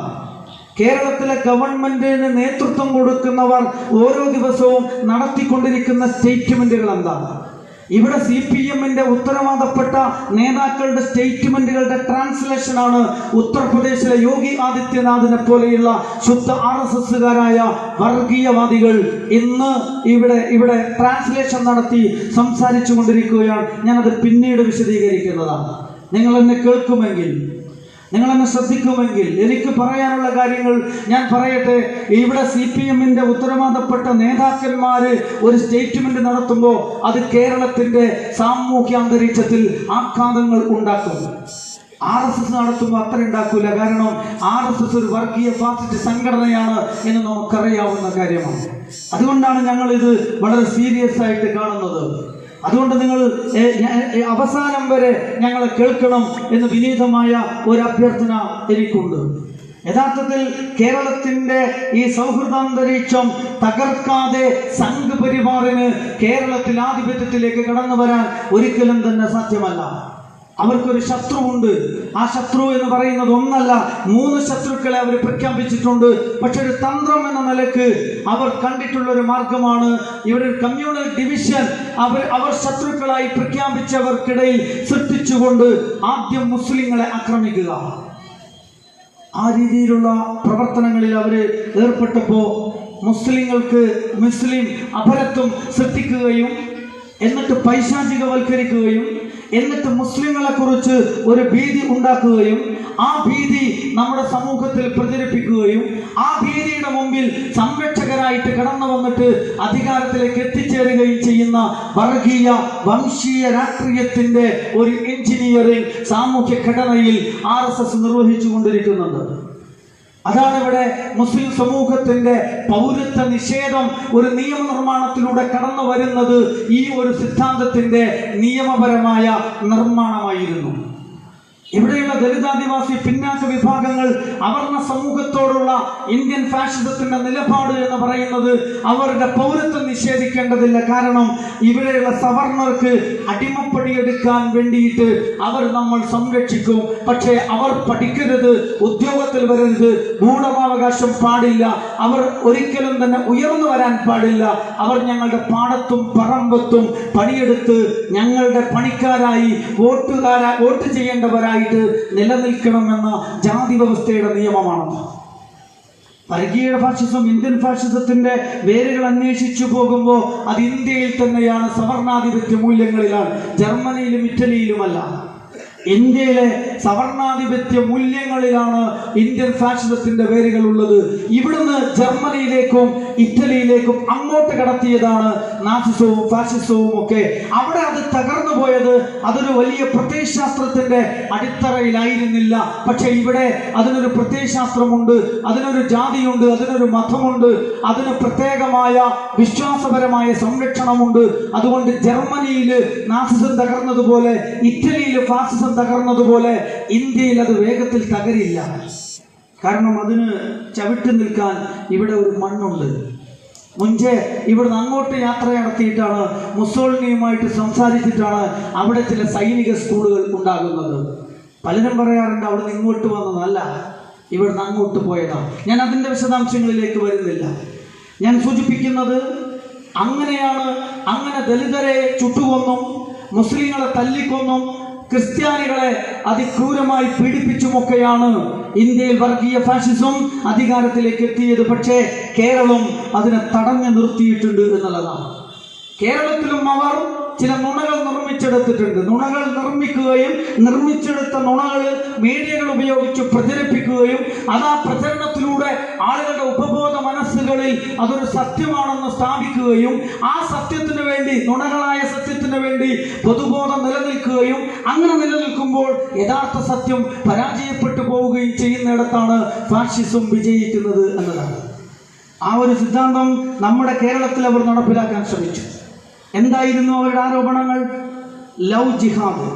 കേരളത്തിലെ ഗവൺമെന്റിന് നേതൃത്വം കൊടുക്കുന്നവർ ഓരോ ദിവസവും നടത്തിക്കൊണ്ടിരിക്കുന്ന സ്റ്റേറ്റ്മെന്റുകൾ എന്താണ്? ഇവിടെ CPMന്റെ ഉത്തരവാദപ്പെട്ട നേതാക്കളുടെ സ്റ്റേറ്റ്മെന്റുകളുടെ ട്രാൻസ്ലേഷനാണ് ഉത്തർപ്രദേശിലെ യോഗി ആദിത്യനാഥിനെ പോലെയുള്ള ശുദ്ധ RSSകാരായ വർഗീയവാദികൾ ഇന്ന് ഇവിടെ ട്രാൻസ്ലേഷൻ നടത്തി സംസാരിച്ചു കൊണ്ടിരിക്കുകയാണ്. ഞാനത് പിന്നീട് വിശദീകരിക്കുന്നതാണ്. നിങ്ങൾ എന്നെ കേൾക്കുമെങ്കിൽ, നിങ്ങളെന്നെ ശ്രദ്ധിക്കുമെങ്കിൽ എനിക്ക് പറയാനുള്ള കാര്യങ്ങൾ ഞാൻ പറയട്ടെ. ഇവിടെ CPMന്റെ ഉത്തരവാദപ്പെട്ട നേതാക്കന്മാര് ഒരു സ്റ്റേറ്റ്മെന്റ് നടത്തുമ്പോൾ അത് കേരളത്തിന്റെ സാമൂഹ്യ അന്തരീക്ഷത്തിൽ ആഘാതങ്ങൾ ഉണ്ടാക്കും. RSS നടത്തുമ്പോൾ അത്ര ഉണ്ടാക്കൂല. കാരണം RSS ഒരു വർഗീയ ഫാസിസ്റ്റ് സംഘടനയാണ് എന്ന് നമുക്കറിയാവുന്ന കാര്യമാണ്. അതുകൊണ്ടാണ് ഞങ്ങൾ ഇത് വളരെ സീരിയസ് ആയിട്ട് കാണുന്നത്. അതുകൊണ്ട് നിങ്ങൾ അവസാനം വരെ ഞങ്ങളെ കേൾക്കണം എന്ന് വിനീതമായ ഒരു അഭ്യർത്ഥന എനിക്കുണ്ട്. യഥാർത്ഥത്തിൽ കേരളത്തിന്റെ ഈ സൗഹൃദാന്തരീക്ഷം തകർക്കാതെ സംഘപരിവാറിന് കേരളത്തിൽ ആധിപത്യത്തിലേക്ക് കടന്നു വരാൻ ഒരിക്കലും തന്നെ സാധ്യമല്ല. അവർക്കൊരു ശത്രുവുണ്ട്. ആ ശത്രു എന്ന് പറയുന്നത് ഒന്നല്ല, 3 ശത്രുക്കളെ അവർ പ്രഖ്യാപിച്ചിട്ടുണ്ട്. പക്ഷെ ഒരു തന്ത്രം എന്ന നിലക്ക് അവർ കണ്ടിട്ടുള്ള ഒരു മാർഗമാണ് ഇവിടെ ഒരു കമ്മ്യൂണൽ ഡിവിഷൻ അവർ ശത്രുക്കളായി പ്രഖ്യാപിച്ചവർക്കിടയിൽ സൃഷ്ടിച്ചുകൊണ്ട് ആദ്യം മുസ്ലിങ്ങളെ ആക്രമിക്കുക. ആ രീതിയിലുള്ള പ്രവർത്തനങ്ങളിൽ അവർ ഏർപ്പെട്ടപ്പോൾ മുസ്ലിങ്ങൾക്ക് മുസ്ലിം അപരത്വം സൃഷ്ടിക്കുകയും എന്നിട്ട് പൈശാചികവൽക്കരിക്കുകയും എന്നിട്ട് മുസ്ലിങ്ങളെ കുറിച്ച് ഒരു ഭീതി ഉണ്ടാക്കുകയും ആ ഭീതി നമ്മുടെ സമൂഹത്തിൽ പ്രചരിപ്പിക്കുകയും ആ ഭീതിയുടെ മുമ്പിൽ സംരക്ഷകരായിട്ട് കടന്നു വന്നിട്ട് അധികാരത്തിലേക്ക് എത്തിച്ചേരുകയും ചെയ്യുന്ന വർഗീയ വംശീയ രാഷ്ട്രീയത്തിന്റെ ഒരു എഞ്ചിനീയറിംഗ് സാമൂഹ്യ ഘടനയിൽ RSS നിർവഹിച്ചു കൊണ്ടിരിക്കുന്നുണ്ട്. അതാണ് ഇവിടെ മുസ്ലിം സമൂഹത്തിന്റെ പൗരത്വ നിഷേധം ഒരു നിയമനിർമ്മാണത്തിലൂടെ കടന്നു വരുന്നത്. ഈ ഒരു സിദ്ധാന്തത്തിന്റെ നിയമപരമായ നിർമ്മാണമായിരുന്നു. ഇവിടെയുള്ള ദലിതാദിവാസി പിന്നാക്ക വിഭാഗങ്ങൾ അവർണ സമൂഹത്തോടുള്ള ഇന്ത്യൻ ഫാഷിസത്തിന്റെ നിലപാട് എന്ന് പറയുന്നത് അവരുടെ പൗരത്വം നിഷേധിക്കേണ്ടതില്ല. കാരണം ഇവിടെയുള്ള സവർണർക്ക് അടിമപ്പണിയെടുക്കാൻ വേണ്ടിയിട്ട് അവർ നമ്മൾ സംരക്ഷിക്കും. പക്ഷേ അവർ പഠിക്കരുത്, ഉദ്യോഗത്തിൽ വരരുത്, ഗൂഢാവകാശം പാടില്ല, അവർ ഒരിക്കലും തന്നെ ഉയർന്നു വരാൻ പാടില്ല. അവർ ഞങ്ങളുടെ പാടത്തും പറമ്പത്തും പണിയെടുത്ത് ഞങ്ങളുടെ പണിക്കാരായി വോട്ട് ചെയ്യേണ്ടവരായി നിലനിൽക്കണമെന്ന ജാതി വ്യവസ്ഥയുടെ നിയമമാണ്. വർഗീയ ഫാഷിസം, ഇന്ത്യൻ ഫാഷിസത്തിന്റെ വേരുകൾ അന്വേഷിച്ചു പോകുമ്പോൾ അത് ഇന്ത്യയിൽ തന്നെയാണ്, സവർണാധിപത്യ മൂല്യങ്ങളിലാണ്, ജർമ്മനിയിലും ഇറ്റലിയിലുമല്ല. ഇന്ത്യയിലെ സവർണാധിപത്യ മൂല്യങ്ങളിലാണ് ഇന്ത്യൻ ഫാഷിസത്തിന്റെ വേരുകൾ ഉള്ളത്. ഇവിടുന്ന് ജർമ്മനിയിലേക്കും ഇറ്റലിയിലേക്കും അങ്ങോട്ട് കടത്തിയതാണ് നാസിസവും ഫാഷിസവും ഒക്കെ. അവിടെ അത് തകർന്നു പോയത് അതൊരു വലിയ പ്രത്യയശാസ്ത്രത്തിന്റെ അടിത്തറയിലായിരുന്നില്ല. പക്ഷെ ഇവിടെ അതിനൊരു പ്രത്യയശാസ്ത്രമുണ്ട്, അതിനൊരു ജാതിയുണ്ട്, അതിനൊരു മതമുണ്ട്, അതിന് പ്രത്യേകമായ വിശ്വാസപരമായ സംരക്ഷണമുണ്ട്. അതുകൊണ്ട് ജർമ്മനിയിൽ നാസിസം തകർന്നതുപോലെ, ഇറ്റലിയിൽ ഫാസിസം തകർന്നതുപോലെ ഇന്ത്യയിൽ അത് വേഗത്തിൽ തകരില്ല. കാരണം അതിന് ചവിട്ടി നിൽക്കാൻ ഇവിടെ ഒരു മണ്ണുണ്ട്. മുൻപേ ഇവിടുന്ന് അങ്ങോട്ട് യാത്ര നടത്തിയിട്ടാണ്, മുസോളിനിയുമായിട്ട് സംസാരിച്ചിട്ടാണ് അവിടെ ചില സൈനിക സ്കൂളുകൾ ഉണ്ടാകുന്നത്. പലരും പറയാറുണ്ട് അവിടുന്ന് ഇങ്ങോട്ട് വന്നതല്ല, ഇവിടുന്ന് അങ്ങോട്ട് പോയതാണ്. ഞാൻ അതിൻ്റെ വിശദാംശങ്ങളിലേക്ക് വരുന്നില്ല. ഞാൻ സൂചിപ്പിക്കുന്നത് അങ്ങനെയാണ്. അങ്ങനെ ദലിതരെ ചുട്ടുകൊന്നും മുസ്ലിങ്ങളെ തല്ലിക്കൊന്നും ക്രിസ്ത്യാനികളെ അതിക്രൂരമായി പീഡിപ്പിച്ചുമൊക്കെയാണ് ഇന്ത്യയിൽ വർഗീയ ഫാഷിസം അധികാരത്തിലേക്ക് എത്തിയത്. പക്ഷേ കേരളം അതിനെ തടഞ്ഞു നിർത്തിയിട്ടുണ്ട് എന്നുള്ളതാണ്. കേരളത്തിലും അവർ ചില നുണകൾ നിർമ്മിച്ചെടുത്തിട്ടുണ്ട്. നുണകൾ നിർമ്മിക്കുകയും നിർമ്മിച്ചെടുത്ത നുണകൾ മീഡിയകൾ ഉപയോഗിച്ച് പ്രചരിപ്പിക്കുകയും അത് ആ പ്രചരണത്തിലൂടെ ആളുകളുടെ ഉപബോധ മനസ്സുകളിൽ അതൊരു സത്യമാണെന്ന് സ്ഥാപിക്കുകയും ആ സത്യത്തിന് വേണ്ടി, നുണകളായ സത്യത്തിന് വേണ്ടി പൊതുബോധം നിലനിൽക്കുകയും അങ്ങനെ നിലനിൽക്കുമ്പോൾ യഥാർത്ഥ സത്യം പരാജയപ്പെട്ടു പോവുകയും ചെയ്യുന്നിടത്താണ് ഫാഷിസം വിജയിക്കുന്നത് എന്നതാണ്. ആ ഒരു സിദ്ധാന്തം നമ്മുടെ കേരളത്തിൽ അവർ നടപ്പിലാക്കാൻ ശ്രമിച്ചു. എന്തായിരുന്നു അവരുടെ ആരോപണങ്ങൾ? ലവ് ജിഹാദ്,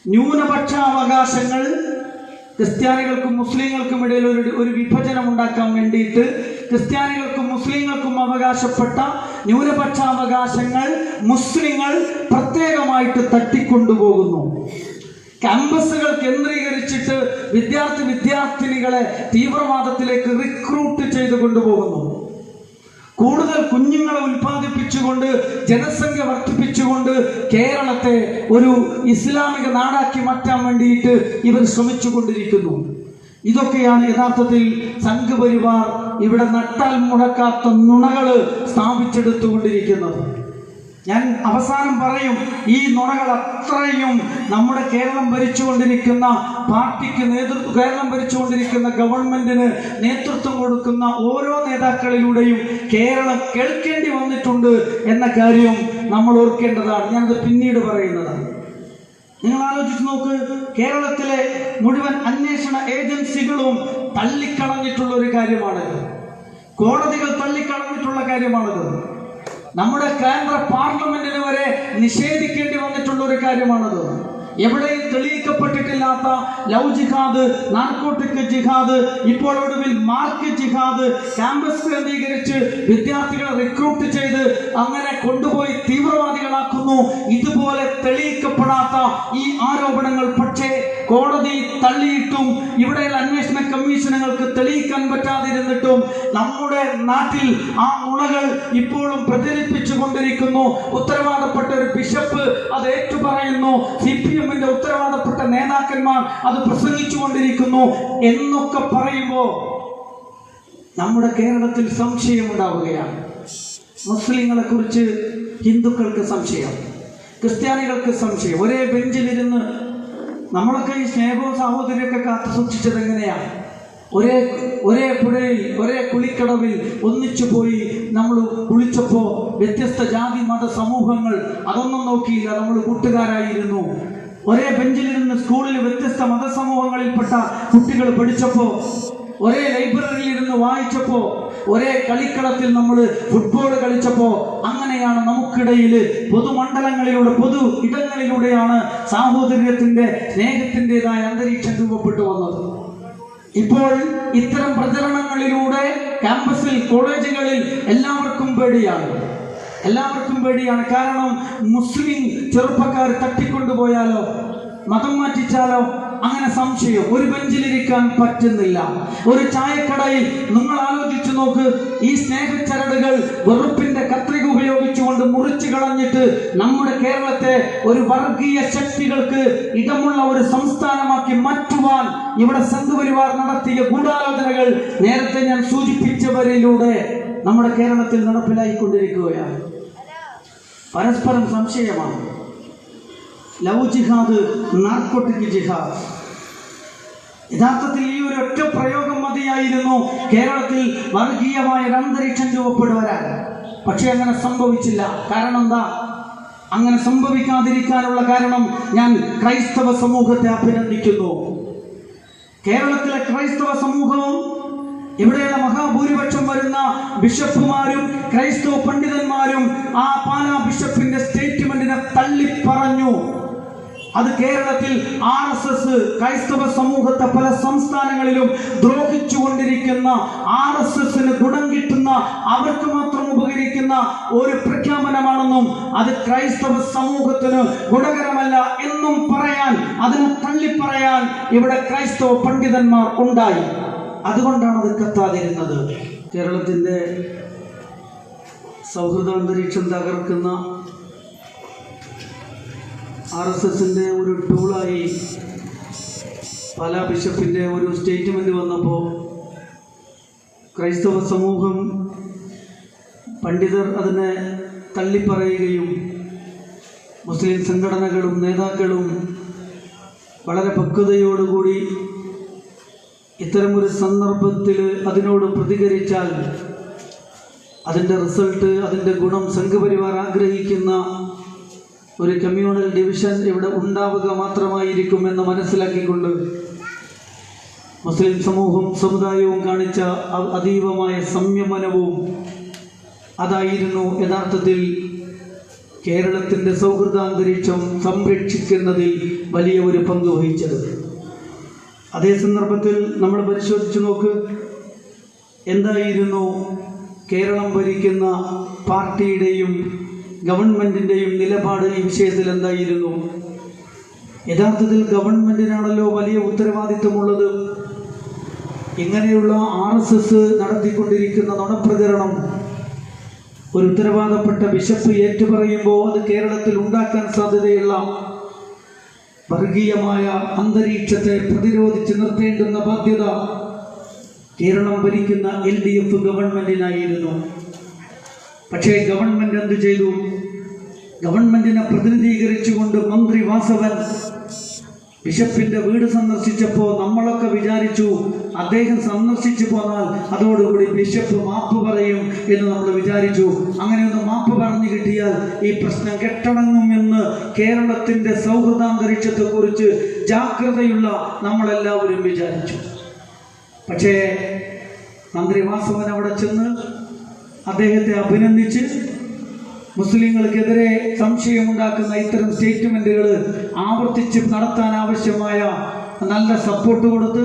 ന്യൂനപക്ഷാവകാശങ്ങൾ, ക്രിസ്ത്യാനികൾക്കും മുസ്ലിങ്ങൾക്കും ഇടയിൽ ഒരു വിഭജനം ഉണ്ടാക്കാൻ വേണ്ടിയിട്ട് ക്രിസ്ത്യാനികൾക്കും മുസ്ലിങ്ങൾക്കും അവകാശപ്പെട്ട ന്യൂനപക്ഷാവകാശങ്ങൾ മുസ്ലിങ്ങൾ പ്രത്യേകമായിട്ട് തട്ടിക്കൊണ്ടുപോകുന്നു. ക്യാമ്പസുകൾ കേന്ദ്രീകരിച്ചിട്ട് വിദ്യാർത്ഥിനികളെ തീവ്രവാദത്തിലേക്ക് റിക്രൂട്ട് ചെയ്ത് കൊണ്ടുപോകുന്നു. കൂടുതൽ കുഞ്ഞുങ്ങളെ ഉൽപ്പാദിപ്പിച്ചുകൊണ്ട്, ജനസംഖ്യ വർദ്ധിപ്പിച്ചുകൊണ്ട് കേരളത്തെ ഒരു ഇസ്ലാമിക നാടാക്കി മാറ്റാൻ വേണ്ടിയിട്ട് ഇവർ ശ്രമിച്ചുകൊണ്ടിരിക്കുന്നു. ഇതൊക്കെയാണ് യഥാർത്ഥത്തിൽ സംഘപരിവാർ ഇവിടെ നട്ടാൽ മുടക്കാത്ത നുണകൾ സ്ഥാപിച്ചെടുത്തുകൊണ്ടിരിക്കുന്നത്. ഞാൻ അവസാനം പറയും, ഈ നുണകൾ അത്രയും നമ്മുടെ കേരളം ഭരിച്ചുകൊണ്ടിരിക്കുന്ന പാർട്ടിക്ക് കേരളം ഭരിച്ചുകൊണ്ടിരിക്കുന്ന ഗവൺമെന്റിന് നേതൃത്വം കൊടുക്കുന്ന ഓരോ നേതാക്കളിലൂടെയും കേരളം കേൾക്കേണ്ടി വന്നിട്ടുണ്ട് എന്ന കാര്യം നമ്മൾ ഓർക്കേണ്ടതാണ്. ഞാനത് പിന്നീട് പറയുന്നതാണ്. നിങ്ങൾ ആലോചിച്ച് നോക്ക്, കേരളത്തിലെ മുഴുവൻ അന്വേഷണ ഏജൻസികളും തള്ളിക്കളഞ്ഞിട്ടുള്ള ഒരു കാര്യമാണിത്. കോടതികൾ തള്ളിക്കളഞ്ഞിട്ടുള്ള കാര്യമാണിത്. നമ്മുടെ കേന്ദ്ര പാർലമെന്റിന് വരെ നിഷേധിക്കേണ്ടി വന്നിട്ടുള്ള ഒരു കാര്യമാണത്. എവിടെയും തെളിയിക്കപ്പെട്ടിട്ടില്ലാത്ത ലവ് ജിഹാദ്, നാർക്കോട്ടിക് ജിഹാദ്, ഇപ്പോൾ ഒടുവിൽ മാർക്ക് ജിഹാദ്, ക്യാമ്പസ് കേന്ദ്രീകരിച്ച് വിദ്യാർത്ഥികളെ റിക്രൂട്ട് ചെയ്ത് അങ്ങനെ കൊണ്ടുപോയി തീവ്രവാദികളാക്കുന്നു. ഇതുപോലെ തെളിയിക്കപ്പെടാത്ത ഈ ആരോപണങ്ങൾ പക്ഷേ കോടതി തള്ളിയിട്ടും ഇവിടെയുള്ള അന്വേഷണ കമ്മീഷനുകൾക്ക് തെളിയിക്കാൻ പറ്റാതിരുന്നിട്ടും നമ്മുടെ നാട്ടിൽ ആ നുണകൾ ഇപ്പോഴും പ്രചരിപ്പിച്ചു കൊണ്ടിരിക്കുന്നു. ഉത്തരവാദപ്പെട്ട ഒരു ബിഷപ്പ് അത് ഏറ്റുപറയുന്നു, CPM-ന്റെ ഉത്തരവാദപ്പെട്ട നേതാക്കന്മാർ അത് പ്രസംഗിച്ചു കൊണ്ടിരിക്കുന്നു എന്നൊക്കെ പറയുമ്പോൾ നമ്മുടെ കേരളത്തിൽ സംശയമുണ്ടാവുകയാണ്. മുസ്ലിങ്ങളെ കുറിച്ച് ഹിന്ദുക്കൾക്ക് സംശയം, ക്രിസ്ത്യാനികൾക്ക് സംശയം. ഒരേ ബെഞ്ചിലിരുന്ന് നമ്മളൊക്കെ ഈ സ്നേഹവും സാഹോദര്യമൊക്കെ കാത്തു സൂക്ഷിച്ചത് എങ്ങനെയാണ്? ഒരേ പുഴയിൽ, ഒരേ കുളിക്കടവിൽ ഒന്നിച്ചു പോയി നമ്മൾ കുളിച്ചപ്പോൾ വ്യത്യസ്ത ജാതി മത സമൂഹങ്ങൾ അതൊന്നും നോക്കിയില്ല, നമ്മൾ കൂട്ടുകാരായിരുന്നു. ഒരേ ബെഞ്ചിലിരുന്ന് സ്കൂളിൽ വ്യത്യസ്ത മതസമൂഹങ്ങളിൽപ്പെട്ട കുട്ടികൾ പഠിച്ചപ്പോൾ, ഒരേ ലൈബ്രറിയിൽ ഇരുന്ന് വായിച്ചപ്പോൾ, ഒരേ കളിക്കളത്തിൽ നമ്മൾ ഫുട്ബോൾ കളിച്ചപ്പോൾ, അങ്ങനെയാണ് നമുക്കിടയിൽ പൊതുമണ്ഡലങ്ങളിലൂടെ, പൊതു ഇടങ്ങളിലൂടെയാണ് സാഹോദര്യത്തിന്റെ, സ്നേഹത്തിൻ്റെതായ അന്തരീക്ഷം രൂപപ്പെട്ടു വന്നത്. ഇപ്പോൾ ഇത്തരം പ്രചരണങ്ങളിലൂടെ ക്യാമ്പസിൽ, കോളേജുകളിൽ എല്ലാവർക്കും പേടിയാണ്. കാരണം മുസ്ലിം ചെറുപ്പക്കാർ തട്ടിക്കൊണ്ടുപോയാലോ, മതം മാറ്റിച്ചാലോ, അങ്ങനെ സംശയം. ഒരു ബെഞ്ചിലിരിക്കാൻ പറ്റുന്നില്ല. ഒരു ചായക്കടയിൽ നിങ്ങൾ ആലോചിച്ചു നോക്ക്, ഈ സ്നേഹച്ചരടുകൾ വെറുപ്പിന്റെ കത്രിക ഉപയോഗിച്ചുകൊണ്ട് മുറിച്ചു കളഞ്ഞിട്ട് നമ്മുടെ കേരളത്തെ ഒരു വർഗീയ ശക്തികൾക്ക് ഇടമുള്ള ഒരു സംസ്ഥാനമാക്കി മാറ്റുവാൻ ഇവിടെ സംഘപരിവാർ നടത്തിയ ഗൂഢാലോചനകൾ നേരത്തെ ഞാൻ സൂചിപ്പിച്ചവരിലൂടെ നമ്മുടെ കേരളത്തിൽ നടപ്പിലായിക്കൊണ്ടിരിക്കുകയാണ്. പരസ്പരം സംശയമാണ്. ലവ് ജിഹാദ്, നാർക്കോട്ടിക് ജിഹാദ്. യഥാർത്ഥത്തിൽ ഈ ഒരു ഒറ്റ പ്രയോഗം മതിയായിരുന്നു കേരളത്തിൽ വർഗീയമായ ഒരു അന്തരീക്ഷം രൂപപ്പെടുവരാൻ. പക്ഷെ അങ്ങനെ സംഭവിച്ചില്ല. കാരണം എന്താ? അങ്ങനെ സംഭവിക്കാതിരിക്കാനുള്ള കാരണം ഞാൻ ക്രൈസ്തവ സമൂഹത്തെ അഭിനന്ദിക്കുന്നു. കേരളത്തിലെ ക്രൈസ്തവ സമൂഹവും ഇവിടെയുള്ള മഹാഭൂരിപക്ഷം വരുന്ന ബിഷപ്പുമാരും ക്രൈസ്തവ പണ്ഡിതന്മാരും ആ പാലാ ബിഷപ്പിന്റെ സ്റ്റേറ്റ്മെന്റിനെ തള്ളിപ്പറഞ്ഞു. അത് കേരളത്തിൽ RSS ക്രൈസ്തവ സമൂഹത്തെ പല സംസ്ഥാനങ്ങളിലും ദ്രോഹിച്ചുകൊണ്ടിരിക്കുന്ന, RSSന് ഗുണം കിട്ടുന്ന, അവർക്ക് മാത്രം ഉപകരിക്കുന്ന ഒരു പ്രഖ്യാപനമാണെന്നും അത് ക്രൈസ്തവ സമൂഹത്തിന് ഗുണകരമല്ല എന്നും പറയാൻ, അതിനെ തള്ളിപ്പറയാൻ ഇവിടെ ക്രൈസ്തവ പണ്ഡിതന്മാർ ഉണ്ടായി. അതുകൊണ്ടാണ് അത് കത്താതിരുന്നത്. കേരളത്തിൻ്റെ സൗഹൃദാന്തരീക്ഷം തകർക്കുന്ന RSSന്റെ ഒരു ടൂളായി പാലാ ബിഷപ്പിൻ്റെ ഒരു സ്റ്റേറ്റ്മെൻറ്റ് വന്നപ്പോൾ ക്രൈസ്തവ സമൂഹം, പണ്ഡിതർ അതിനെ തള്ളിപ്പറയുകയും മുസ്ലിം സംഘടനകളും നേതാക്കളും വളരെ പക്വതയോടുകൂടി ഇത്തരമൊരു സന്ദർഭത്തിൽ അതിനോട് പ്രതികരിച്ചാൽ അതിൻ്റെ റിസൾട്ട്, അതിൻ്റെ ഗുണം സംഘപരിവാർ ആഗ്രഹിക്കുന്ന ഒരു കമ്മ്യൂണൽ ഡിവിഷൻ ഇവിടെ ഉണ്ടാവുക മാത്രമായിരിക്കുമെന്ന് മനസ്സിലാക്കിക്കൊണ്ട് മുസ്ലിം സമൂഹവും സമുദായവും കാണിച്ച അതീവമായ സംയമനവും അതായിരുന്നു യഥാർത്ഥത്തിൽ കേരളത്തിൻ്റെ സൗഹൃദാന്തരീക്ഷം സംരക്ഷിക്കുന്നതിൽ വലിയ ഒരു പങ്ക് വഹിച്ചത്. അതേ സന്ദർഭത്തിൽ നമ്മൾ പരിശോധിച്ചു നോക്ക്, എന്തായിരുന്നു കേരളം ഭരിക്കുന്ന പാർട്ടിയുടെയും ഗവൺമെൻറ്റിൻ്റെയും നിലപാട് ഈ വിഷയത്തിൽ എന്തായിരുന്നു? യഥാർത്ഥത്തിൽ ഗവൺമെൻറ്റിനാണല്ലോ വലിയ ഉത്തരവാദിത്വമുള്ളത്. ഇങ്ങനെയുള്ള RSS നടത്തിക്കൊണ്ടിരിക്കുന്ന നുണപ്രചരണം ഒരു ഉത്തരവാദപ്പെട്ട ബിഷപ്പ് ഏറ്റുപറയുമ്പോൾ അത് കേരളത്തിൽ ഉണ്ടാക്കാൻ സാധ്യതയുള്ള വർഗീയമായ അന്തരീക്ഷത്തെ പ്രതിരോധിച്ച് നിർത്തേണ്ടുന്ന ബാധ്യത കേരളം ഭരിക്കുന്ന LDF ഗവൺമെൻറ്റിനായിരുന്നു. പക്ഷേ ഗവൺമെൻറ് എന്ത് ചെയ്തു? ഗവൺമെൻറ്റിനെ പ്രതിനിധീകരിച്ചുകൊണ്ട് മന്ത്രി വാസവൻ ബിഷപ്പിൻ്റെ വീട് സന്ദർശിച്ചപ്പോൾ നമ്മളൊക്കെ വിചാരിച്ചു അദ്ദേഹം സന്ദർശിച്ചു പോന്നാൽ അതോടുകൂടി ബിഷപ്പ് മാപ്പ് പറയും എന്ന് നമ്മൾ വിചാരിച്ചു. അങ്ങനെയൊന്ന് മാപ്പ് പറഞ്ഞു കിട്ടിയാൽ ഈ പ്രശ്നം കെട്ടടങ്ങുമെന്ന് കേരളത്തിൻ്റെ സൗഹൃദാന്തരീക്ഷത്തെക്കുറിച്ച് ജാഗ്രതയുള്ള നമ്മളെല്ലാവരും വിചാരിച്ചു. പക്ഷേ മന്ത്രി വാസവൻ അവിടെ ചെന്ന് അദ്ദേഹത്തെ അഭിനന്ദിച്ച് മുസ്ലിങ്ങൾക്കെതിരെ സംശയമുണ്ടാക്കുന്ന ഇത്തരം സ്റ്റേറ്റ്മെൻറ്റുകൾ ആവർത്തിച്ച് നടത്താൻ ആവശ്യമായ നല്ല സപ്പോർട്ട് കൊടുത്ത്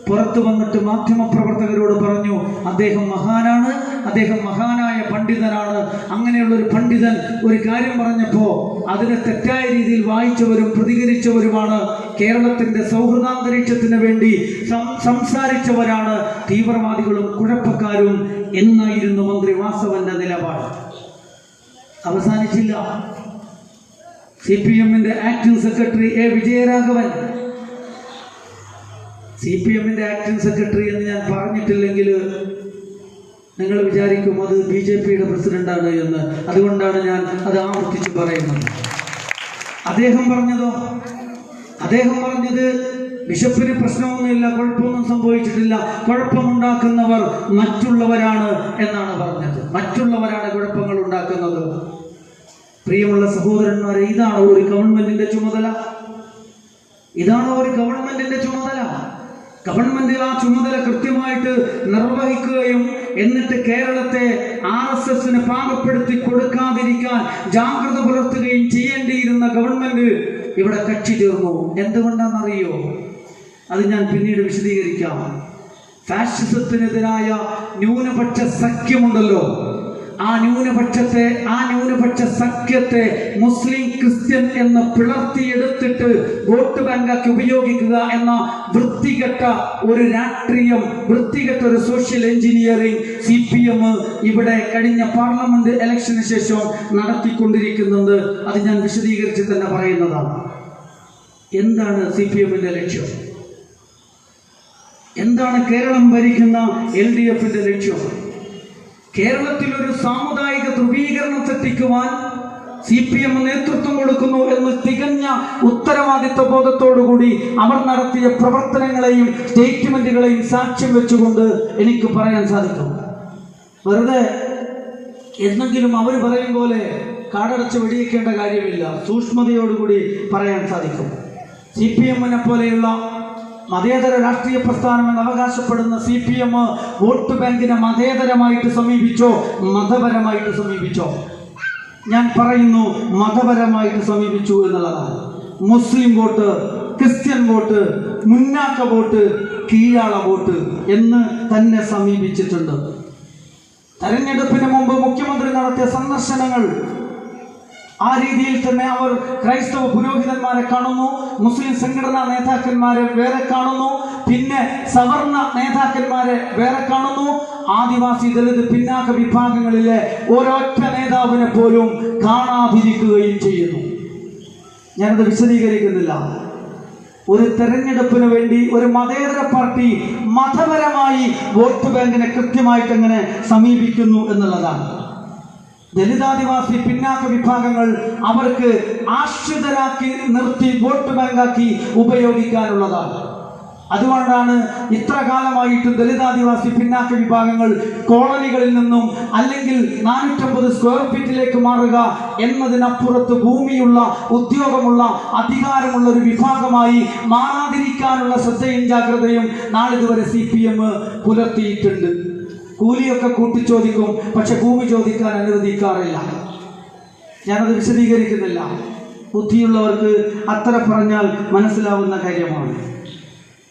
പുറത്തു വന്നിട്ട് മാധ്യമപ്രവർത്തകരോട് പറഞ്ഞു, അദ്ദേഹം മഹാനാണ്, അദ്ദേഹം മഹാനായ പണ്ഡിതനാണ്. അങ്ങനെയുള്ളൊരു പണ്ഡിതൻ ഒരു കാര്യം പറഞ്ഞപ്പോൾ അതിനെ തെറ്റായ രീതിയിൽ വായിച്ചവരും പ്രതികരിച്ചവരുമാണ്, കേരളത്തിൻ്റെ സൗഹൃദാന്തരീക്ഷത്തിന് വേണ്ടി സംസാരിച്ചവരാണ് തീവ്രവാദികളും കുഴപ്പക്കാരും എന്നായിരുന്നു മന്ത്രി വാസവന്റെ നിലപാട്. അവസാനിച്ചില്ല. CPMന്റെ ആക്ടിംഗ് സെക്രട്ടറി A. വിജയരാഘവൻ, CPMന്റെ ആക്ടിംഗ് സെക്രട്ടറി എന്ന് ഞാൻ പറഞ്ഞിട്ടില്ലെങ്കിൽ നിങ്ങൾ വിചാരിക്കും അത് BJPയുടെ പ്രസിഡന്റാണ് എന്ന്. അതുകൊണ്ടാണ് ഞാൻ അത് ആവർത്തിച്ച് പറയുന്നത്. അദ്ദേഹം പറഞ്ഞത് ബിഷപ്പിന് പ്രശ്നമൊന്നുമില്ല, കുഴപ്പമൊന്നും സംഭവിച്ചിട്ടില്ല, കുഴപ്പമുണ്ടാക്കുന്നവർ മറ്റുള്ളവരാണ് എന്നാണ് പറഞ്ഞത്. മറ്റുള്ളവരാണ് കുഴപ്പങ്ങൾ ഉണ്ടാക്കുന്നത്. പ്രിയമുള്ള സഹോദരന്മാരെ, ഇതാണോ ഒരു ഗവൺമെന്റിന്റെ ചുമതല? ഇതാണോ ഒരു ഗവൺമെന്റിന്റെ ചുമതല? ഗവൺമെന്റ് ആ ചുമതല കൃത്യമായിട്ട് നിർവഹിക്കുകയും എന്നിട്ട് കേരളത്തെ RSSന് പാകപ്പെടുത്തി കൊടുക്കാതിരിക്കാൻ ജാഗ്രത പുലർത്തുകയും ചെയ്യേണ്ടിയിരുന്ന ഗവൺമെന്റ് ഇവിടെ കക്ഷി ചേർന്നു. എന്തുകൊണ്ടാണെന്നറിയോ? അത് ഞാൻ പിന്നീട് വിശദീകരിക്കാം. ഫാഷിസത്തിനെതിരായ ന്യൂനപക്ഷ സഖ്യമുണ്ടല്ലോ, ആ ന്യൂനപക്ഷ സഖ്യത്തെ മുസ്ലിം ക്രിസ്ത്യൻ എന്ന് പിളർത്തിയെടുത്തിട്ട് വോട്ട് ബാങ്കാക്കി ഉപയോഗിക്കുക എന്ന വൃത്തികെട്ട ഒരു രാഷ്ട്രീയം, വൃത്തികെട്ട ഒരു സോഷ്യൽ എഞ്ചിനീയറിംഗ് CPM ഇവിടെ കഴിഞ്ഞ പാർലമെന്റ് ഇലക്ഷന് ശേഷം നടത്തിക്കൊണ്ടിരിക്കുന്നത്. അത് ഞാൻ വിശദീകരിച്ച് തന്നെ പറയുന്നതാണ്. എന്താണ് CPMന്റെ ലക്ഷ്യം? എന്താണ് കേരളം ഭരിക്കുന്ന LDFന്റെ ലക്ഷ്യം? കേരളത്തിൽ ഒരു സാമുദായിക ധ്രുവീകരണം സൃഷ്ടിക്കുവാൻ CPM നേതൃത്വം കൊടുക്കുന്നു എന്ന് തികഞ്ഞ ഉത്തരവാദിത്വ ബോധത്തോടുകൂടി അവർ നടത്തിയ പ്രവർത്തനങ്ങളെയും സ്റ്റേറ്റ്മെന്റുകളെയും സാക്ഷ്യം വെച്ചുകൊണ്ട് എനിക്ക് പറയാൻ സാധിക്കും. വെറുതെ എന്തെങ്കിലും അവർ പറയും പോലെ കാടടച്ച് വെടിയേക്കേണ്ട കാര്യമില്ല. സൂക്ഷ്മതയോടുകൂടി പറയാൻ സാധിക്കും. CPM-നെ പോലെയുള്ള മതേതര രാഷ്ട്രീയ പ്രസ്ഥാനം എന്ന് അവകാശപ്പെടുന്ന CPM വോട്ട് ബാങ്കിനെ മതേതരമായിട്ട് സമീപിച്ചോ മതപരമായിട്ട് സമീപിച്ചോ? ഞാൻ പറയുന്നു മതപരമായിട്ട് സമീപിച്ചു എന്നുള്ളതാണ്. മുസ്ലിം വോട്ട്, ക്രിസ്ത്യൻ വോട്ട്, മുന്നാക്ക വോട്ട്, കീഴാള വോട്ട് എന്ന് തന്നെ സമീപിച്ചിട്ടുണ്ട്. തെരഞ്ഞെടുപ്പിന് മുമ്പ് മുഖ്യമന്ത്രി നടത്തിയ സന്ദർശനങ്ങൾ ആ രീതിയിൽ തന്നെ അവർ ക്രൈസ്തവ പുരോഹിതന്മാരെ കാണുന്നു, മുസ്ലിം സംഘടനാ നേതാക്കന്മാരെ വേറെ കാണുന്നു, പിന്നെ സവർണ നേതാക്കന്മാരെ വേറെ കാണുന്നു, ആദിവാസി ദളിത് പിന്നാക്ക വിഭാഗങ്ങളിലെ ഒരൊറ്റ നേതാവിനെ പോലും കാണാതിരിക്കുകയും ചെയ്യുന്നു. ഞാനത് വിശദീകരിക്കുന്നില്ല. ഒരു തെരഞ്ഞെടുപ്പിന് വേണ്ടി ഒരു മതേതര പാർട്ടി മതപരമായി വോട്ട് ബാങ്കിനെ കൃത്യമായിട്ട് എങ്ങനെ സമീപിക്കുന്നു എന്നുള്ളതാണ്. ദലിതാദിവാസി പിന്നാക്ക വിഭാഗങ്ങൾ അവർക്ക് ആശ്രിതരാക്കി നിർത്തി വോട്ട് ബാങ്കാക്കി ഉപയോഗിക്കാനുള്ളതാണ്. അതുകൊണ്ടാണ് ഇത്ര കാലമായിട്ട് ദലിതാദിവാസി പിന്നാക്ക വിഭാഗങ്ങൾ കോളനികളിൽ നിന്നും അല്ലെങ്കിൽ 450 സ്ക്വയർ ഫീറ്റിലേക്ക് മാറുക എന്നതിനപ്പുറത്ത് ഭൂമിയുള്ള, ഉദ്യോഗമുള്ള, അധികാരമുള്ള ഒരു വിഭാഗമായി മാറാതിരിക്കാനുള്ള ശ്രദ്ധയും ജാഗ്രതയും നാളിതുവരെ CPM പുലർത്തിയിട്ടുണ്ട്. കൂലിയൊക്കെ കൂട്ടിച്ചോദിക്കും, പക്ഷെ ഭൂമി ചോദിക്കാൻ അനുവദിക്കാറില്ല. ഞാനത് വിശദീകരിക്കുന്നില്ല. ബുദ്ധിയുള്ളവർക്ക് അത്ര പറഞ്ഞാൽ മനസ്സിലാവുന്ന കാര്യമാണ്.